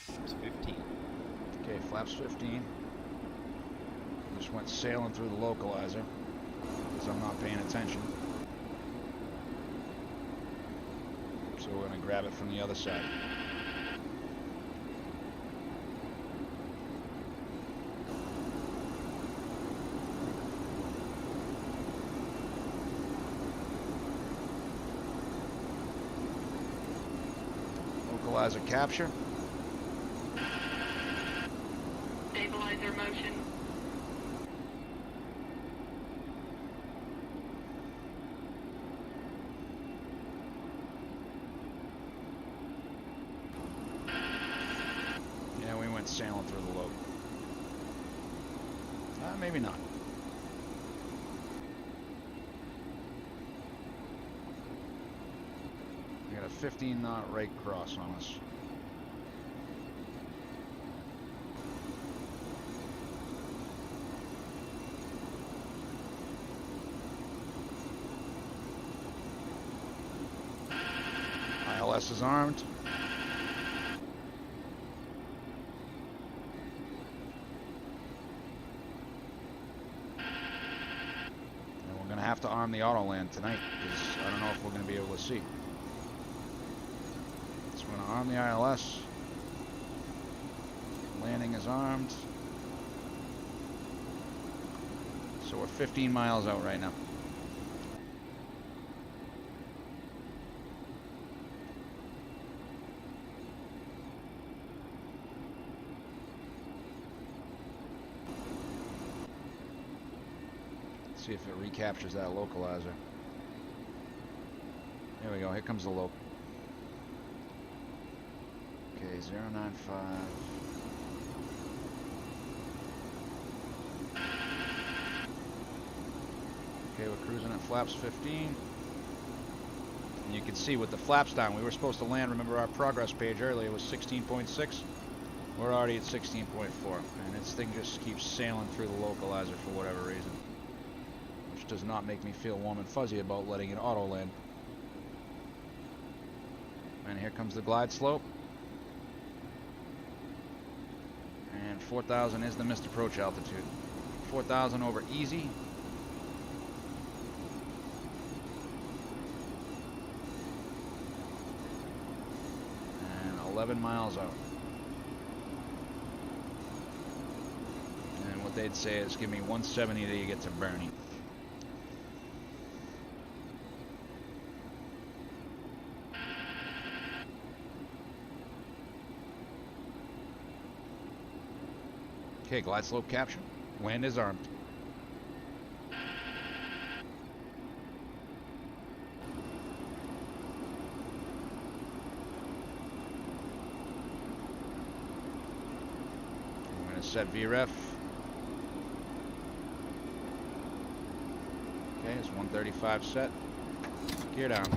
Flaps 15. Okay, flaps 15. Just went sailing through the localizer because I'm not paying attention. So we're going to grab it from the other side. Stabilizer capture. Stabilizer motion. Yeah, we went sailing through the lobe. Maybe not. We got a 15 knot right cross on us. ILS is armed. Have to arm the auto land tonight because I don't know if we're going to be able to see. So we're going to arm the ILS. Landing is armed. So we're 15 miles out right now. See if it recaptures that localizer. There we go, here comes the loc. Okay, 095. Okay, we're cruising at flaps 15. And you can see with the flaps down, we were supposed to land, remember our progress page earlier was 16.6. We're already at 16.4. And this thing just keeps sailing through the localizer for whatever reason. Does not make me feel warm and fuzzy about letting it auto land. And here comes the glide slope. And 4,000 is the missed approach altitude. 4,000 over easy. And 11 miles out. And what they'd say is give me 170 till you get to Bernie. Okay, glide slope capture. Land is armed. I'm going to set VREF. Okay, it's 135 set. Gear down.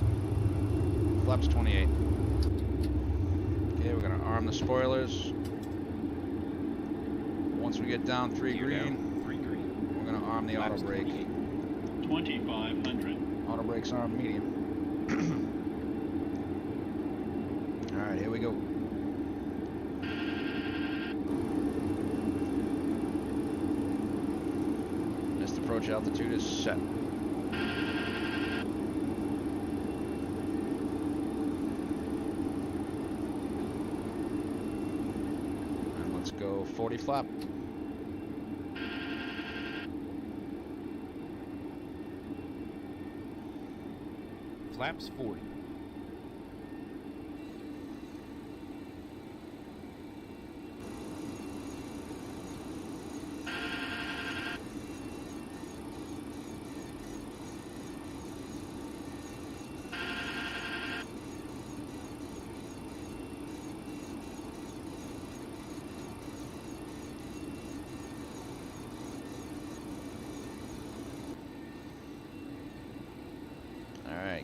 Flaps 28. Okay, we're going to arm the spoilers. Once we get down 3 green, we're going to arm the auto brake. 2500. Auto brake's armed medium. Alright, here we go. Missed approach altitude is set. And let's go 40 flap. Flaps 40.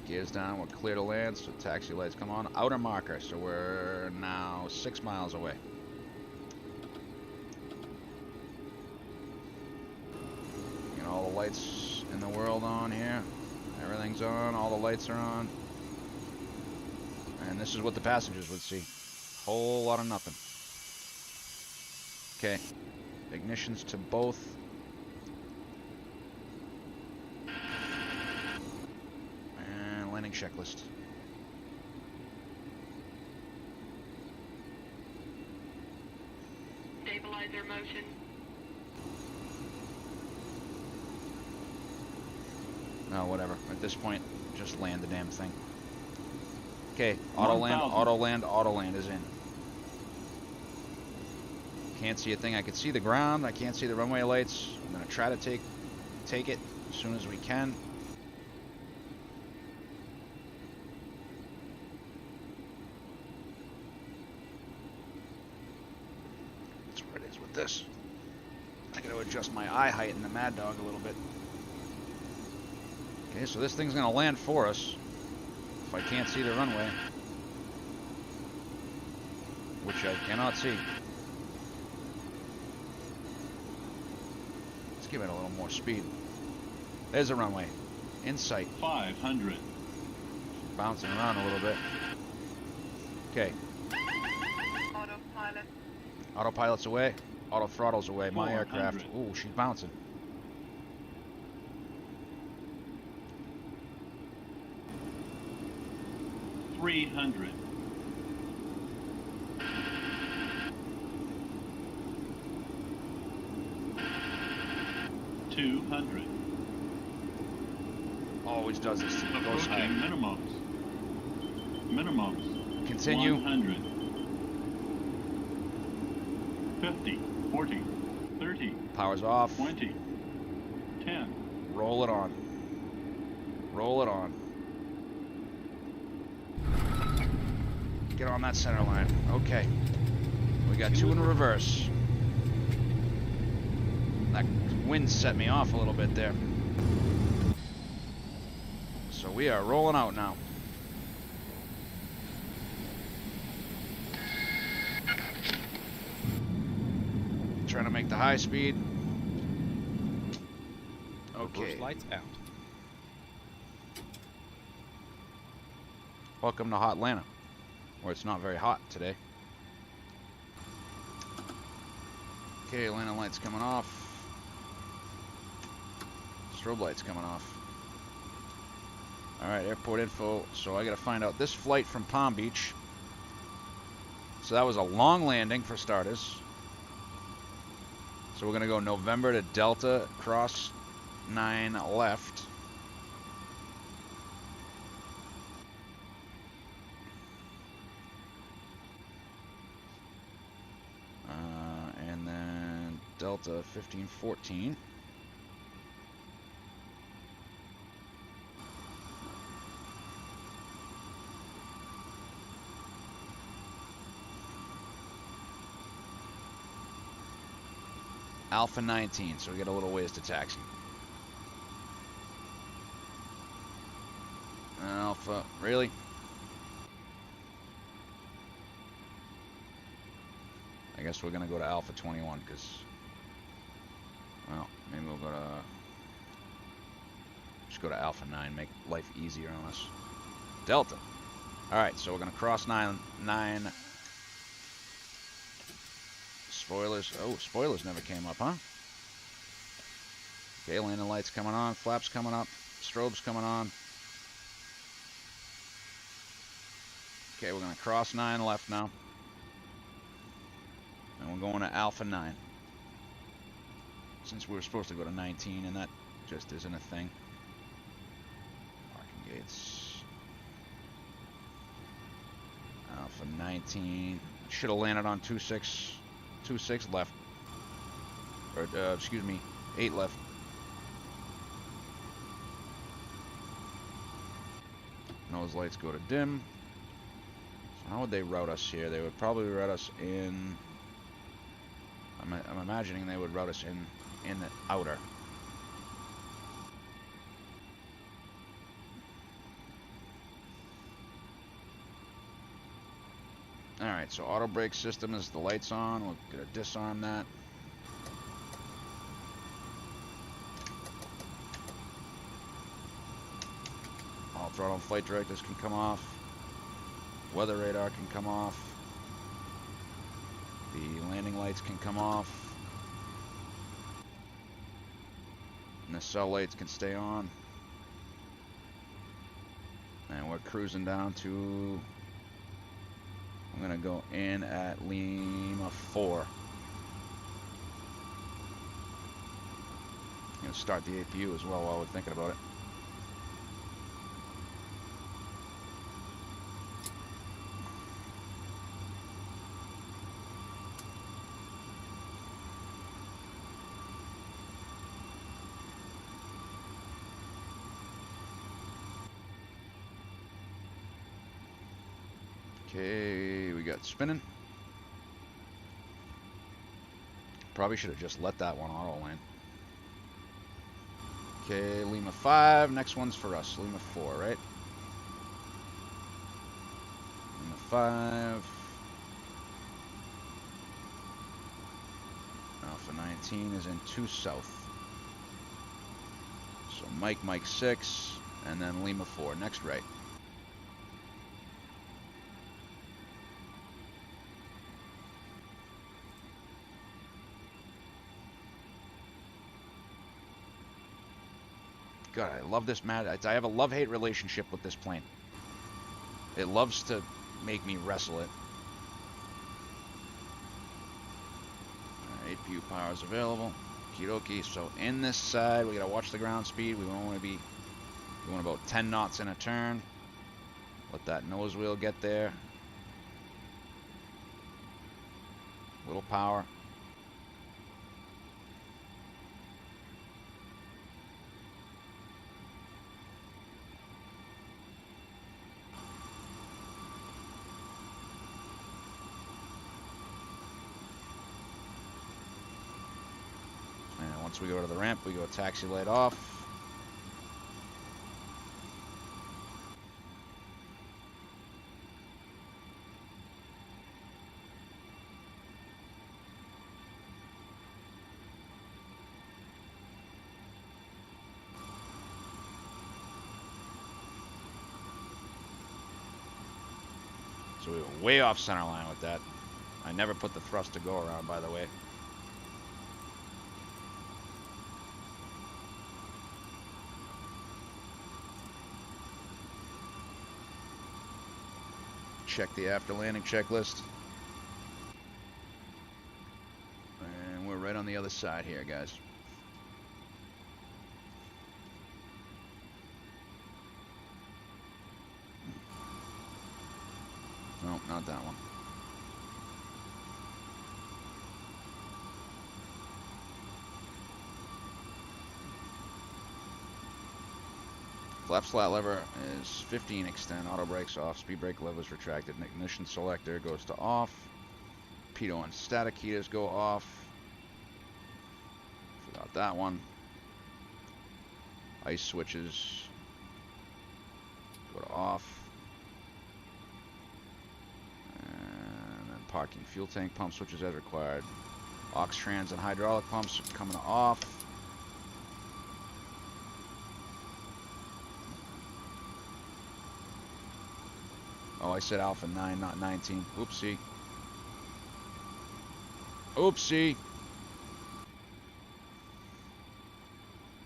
Gears down, we're clear to land, so taxi lights come on. Outer marker, so we're now 6 miles away. Get all the lights in the world on here. Everything's on, all the lights are on. And this is what the passengers would see. Whole lot of nothing. Okay, ignitions to both. Checklist. Stabilizer motion. No, whatever. At this point, just land the damn thing. Okay, auto land, 1000. auto land, auto land is in. Can't see a thing. I can see the ground. I can't see the runway lights. I'm gonna try to take it as soon as we can. That's where it is with this. I gotta adjust my eye height in the Maddog a little bit. Okay, so this thing's gonna land for us. If I can't see the runway, which I cannot see. Let's give it a little more speed. There's a runway. In sight. 500. Bouncing around a little bit. Okay. Autopilot. Autopilot's away. Auto throttle's away. My 400. aircraft. Ooh, she's bouncing. $300. 200. Always does this to me. Goes high. Approaching minimums. Minimums. Continue. 100. 50. 40. 30. Power's off. 20. 10. Roll it on. Roll it on. Get on that center line. Okay. We got two in reverse. That wind set me off a little bit there. So we are rolling out now. Trying to make the high speed. Okay. Reverse lights out. Welcome to Hot Atlanta, where it's not very hot today. Okay, Atlanta lights coming off. Strobe lights coming off. Alright, airport info. So I gotta find out this flight from Palm Beach. So that was a long landing for starters. So we're gonna go November to Delta, cross 9 left. And then Delta 1514. Alpha 19, so we get a little ways to taxi. Alpha, really? I guess we're gonna go to Alpha 21 because, well, maybe we'll go to, just go to Alpha 9, make life easier on us. Delta. Alright, so we're gonna cross 9. Spoilers. Oh, spoilers never came up, huh? Okay, landing lights coming on, flaps coming up, strobes coming on. Okay, we're gonna cross 9 left now. And we're going to Alpha 9. Since we were supposed to go to 19 and that just isn't a thing. Parking gates. Alpha 19. Should have landed on 26 left. Or, excuse me, 8 left. Nose lights go to dim. So how would they route us here? They would probably route us in... I'm imagining they would route us in the outer. Alright, so auto brake system is the lights on. We're gonna disarm that. All throttle and flight directors can come off. Weather radar can come off. The landing lights can come off. And the cell lights can stay on. And we're cruising down to... I'm gonna go in at Lima 4. I'm gonna start the APU as well while we're thinking about it. Okay, we got spinning. Probably should have just let that one auto land. Okay, Lima 5. Next one's for us. Lima 4, right? Lima 5. Alpha 19 is in 2 south. So Mike 6, and then Lima 4. Next right. God, I love this I have a love-hate relationship with this plane. It loves to make me wrestle it. Alright, view power is available. Okie so in this side, we gotta watch the ground speed. We want about 10 knots in a turn. Let that nose wheel get there. Little power. Once we go to the ramp, we go taxi light off. So we were way off center line with that. I never put the thrust to go around, by the way. Check the after landing checklist. And we're right on the other side here, guys. No, not that one. Flap slat lever is 15 extend, auto brakes off, speed brake lever is retracted, ignition selector goes to off, pitot and static heaters go off, forgot that one, ice switches go to off, and then parking fuel tank pump switches as required, aux trans and hydraulic pumps coming to off. Oh, I said Alpha 9, not 19. Oopsie. Oopsie.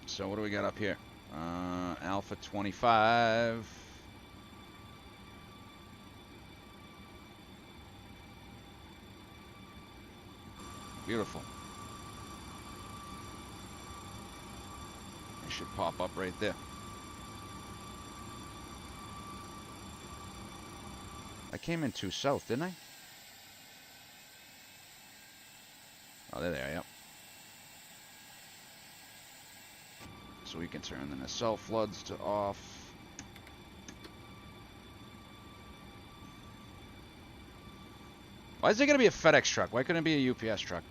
So what do we got up here? Alpha 25. Beautiful. It should pop up right there. I came in 2 south, didn't I? Oh, there they are, yep. So we can turn the nacelle floods to off. Why is it going to be a FedEx truck? Why couldn't it be a UPS truck?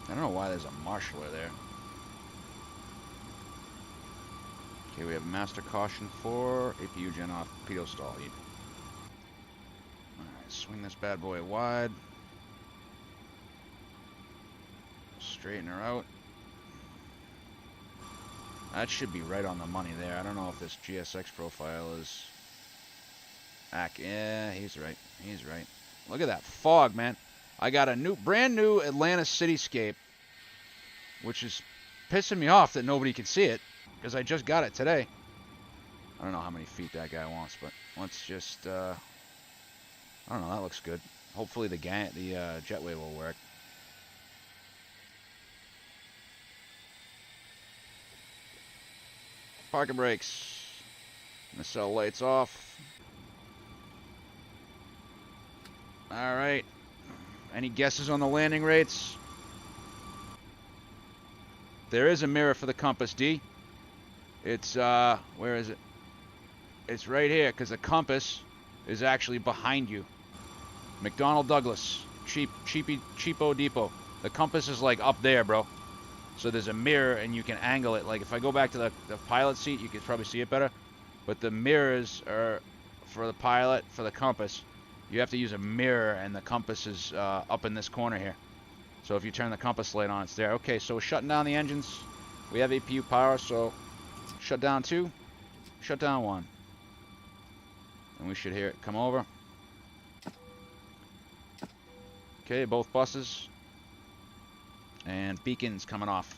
I don't know why there's a marshaller there. Okay, we have master caution for APU gen off, pitot stall heat. Alright, swing this bad boy wide. Straighten her out. That should be right on the money there. I don't know if this GSX profile is... Yeah, he's right. He's right. Look at that fog, man. I got a brand new Atlanta cityscape, which is pissing me off that nobody can see it. Because I just got it today. I don't know how many feet that guy wants, but let's just, I don't know, that looks good. Hopefully the jetway will work. Parking brakes. Nacelle lights off. Alright. Any guesses on the landing rates? There is a mirror for the compass, D. It's, where is it? It's right here, because the compass is actually behind you. McDonnell Douglas, cheapo depot. The compass is like up there, bro. So there's a mirror and you can angle it. Like if I go back to the pilot seat, you can probably see it better. But the mirrors are for the pilot, for the compass. You have to use a mirror and the compass is up in this corner here. So if you turn the compass light on, it's there. Okay, so we're shutting down the engines. We have APU power, so shut down 2, shut down 1. And we should hear it come over. Okay, both buses. And beacons coming off.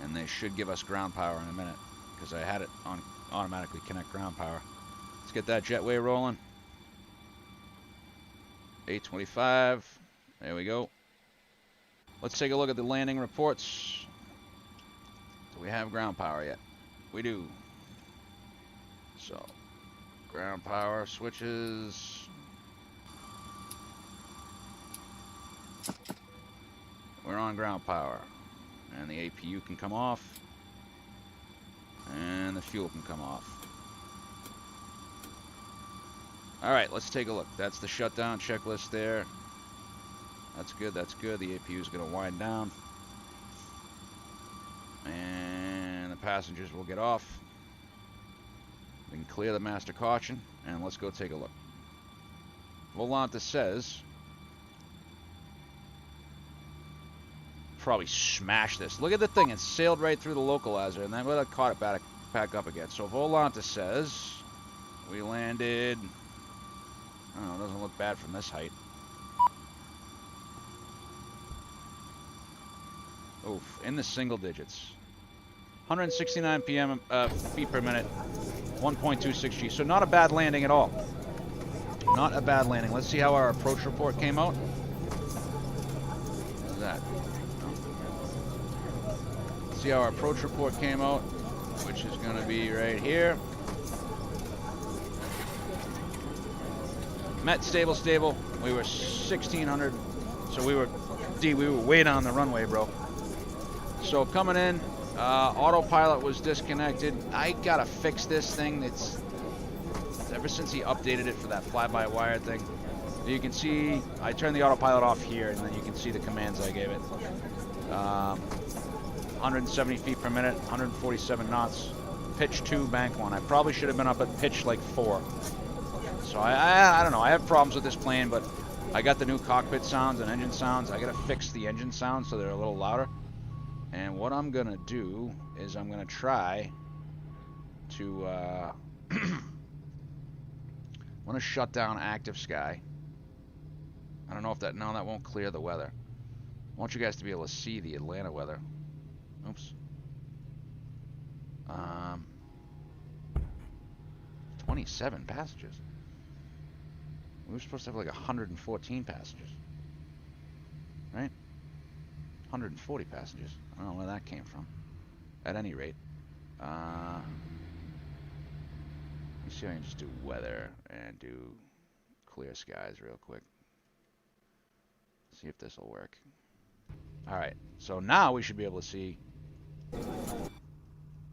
And they should give us ground power in a minute, because I had it on automatically connect ground power. Let's get that jetway rolling. 825. There we go. Let's take a look at the landing reports. Do we have ground power yet? We do. So, ground power switches. We're on ground power. And the APU can come off. And the fuel can come off. Alright, let's take a look. That's the shutdown checklist there. That's good, that's good. The APU is going to wind down. And the passengers will get off. We can clear the master caution. And let's go take a look. Volante says... probably smash this. Look at the thing. It sailed right through the localizer, and then I caught it back up again. So Volante says we landed... oh, it doesn't look bad from this height. Oof, in the single digits. 169 feet per minute, 1.26 G. So not a bad landing at all. Not a bad landing. Let's see how our approach report came out. What is that? See how our approach report came out, which is going to be right here. Met stable. We were 1600, so we were way down the runway, bro. So coming in, autopilot was disconnected. I gotta fix this thing. It's ever since he updated it for that fly-by-wire thing. You can see I turned the autopilot off here, and then you can see the commands I gave it. 170 feet per minute, 147 knots, pitch 2, bank 1. I probably should have been up at pitch like 4. So I don't know. I have problems with this plane, but I got the new cockpit sounds and engine sounds. I got to fix the engine sounds so they're a little louder. And what I'm going to do is I'm going to try to I want to shut down active sky. I don't know if that... no, that won't clear the weather. I want you guys to be able to see the Atlanta weather. Oops. 27 passengers. We were supposed to have like 114 passengers. Right? 140 passengers. I don't know where that came from. At any rate. Let me see if I can just do weather and do clear skies real quick. See if this will work. Alright, so now we should be able to see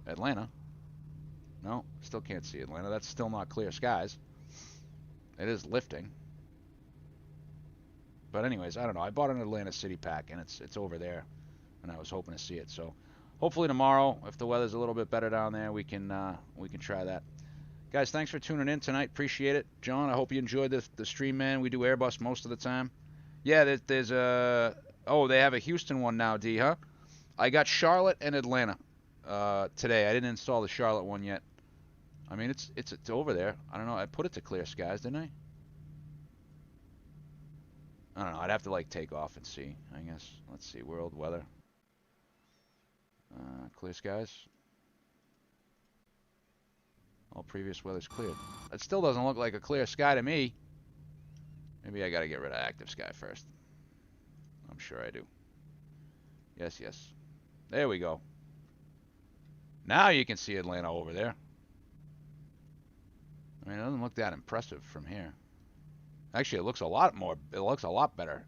Atlanta. No, still can't see Atlanta. That's still not clear skies. It is lifting. But anyways, I don't know. I bought an Atlanta City pack, and it's over there, and I was hoping to see it. So hopefully tomorrow, if the weather's a little bit better down there, we can try that. Guys, thanks for tuning in tonight. Appreciate it. John, I hope you enjoyed the stream, man. We do Airbus most of the time. Yeah, there's a... oh, they have a Houston one now, D, huh? I got Charlotte and Atlanta today. I didn't install the Charlotte one yet. I mean, it's over there. I don't know. I put it to clear skies, didn't I? I don't know. I'd have to like take off and see, I guess. Let's see. World weather. Clear skies. All previous weather's cleared. That still doesn't look like a clear sky to me. Maybe I gotta get rid of active sky first. I'm sure I do. Yes, yes. There we go. Now you can see Atlanta over there. I mean, it doesn't look that impressive from here. Actually, it looks a lot more. It looks a lot better.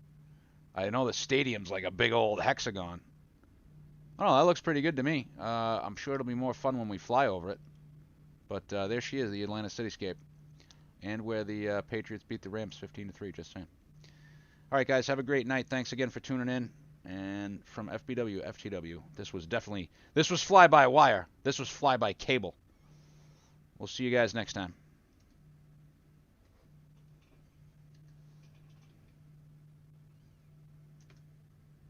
I know the stadium's like a big old hexagon. Oh, that looks pretty good to me. I'm sure it'll be more fun when we fly over it. But there she is, the Atlanta cityscape. And where the Patriots beat the Rams 15-3, just saying. All right, guys, have a great night. Thanks again for tuning in. And from FBWFTW, this was fly-by-wire. This was fly-by-cable. We'll see you guys next time.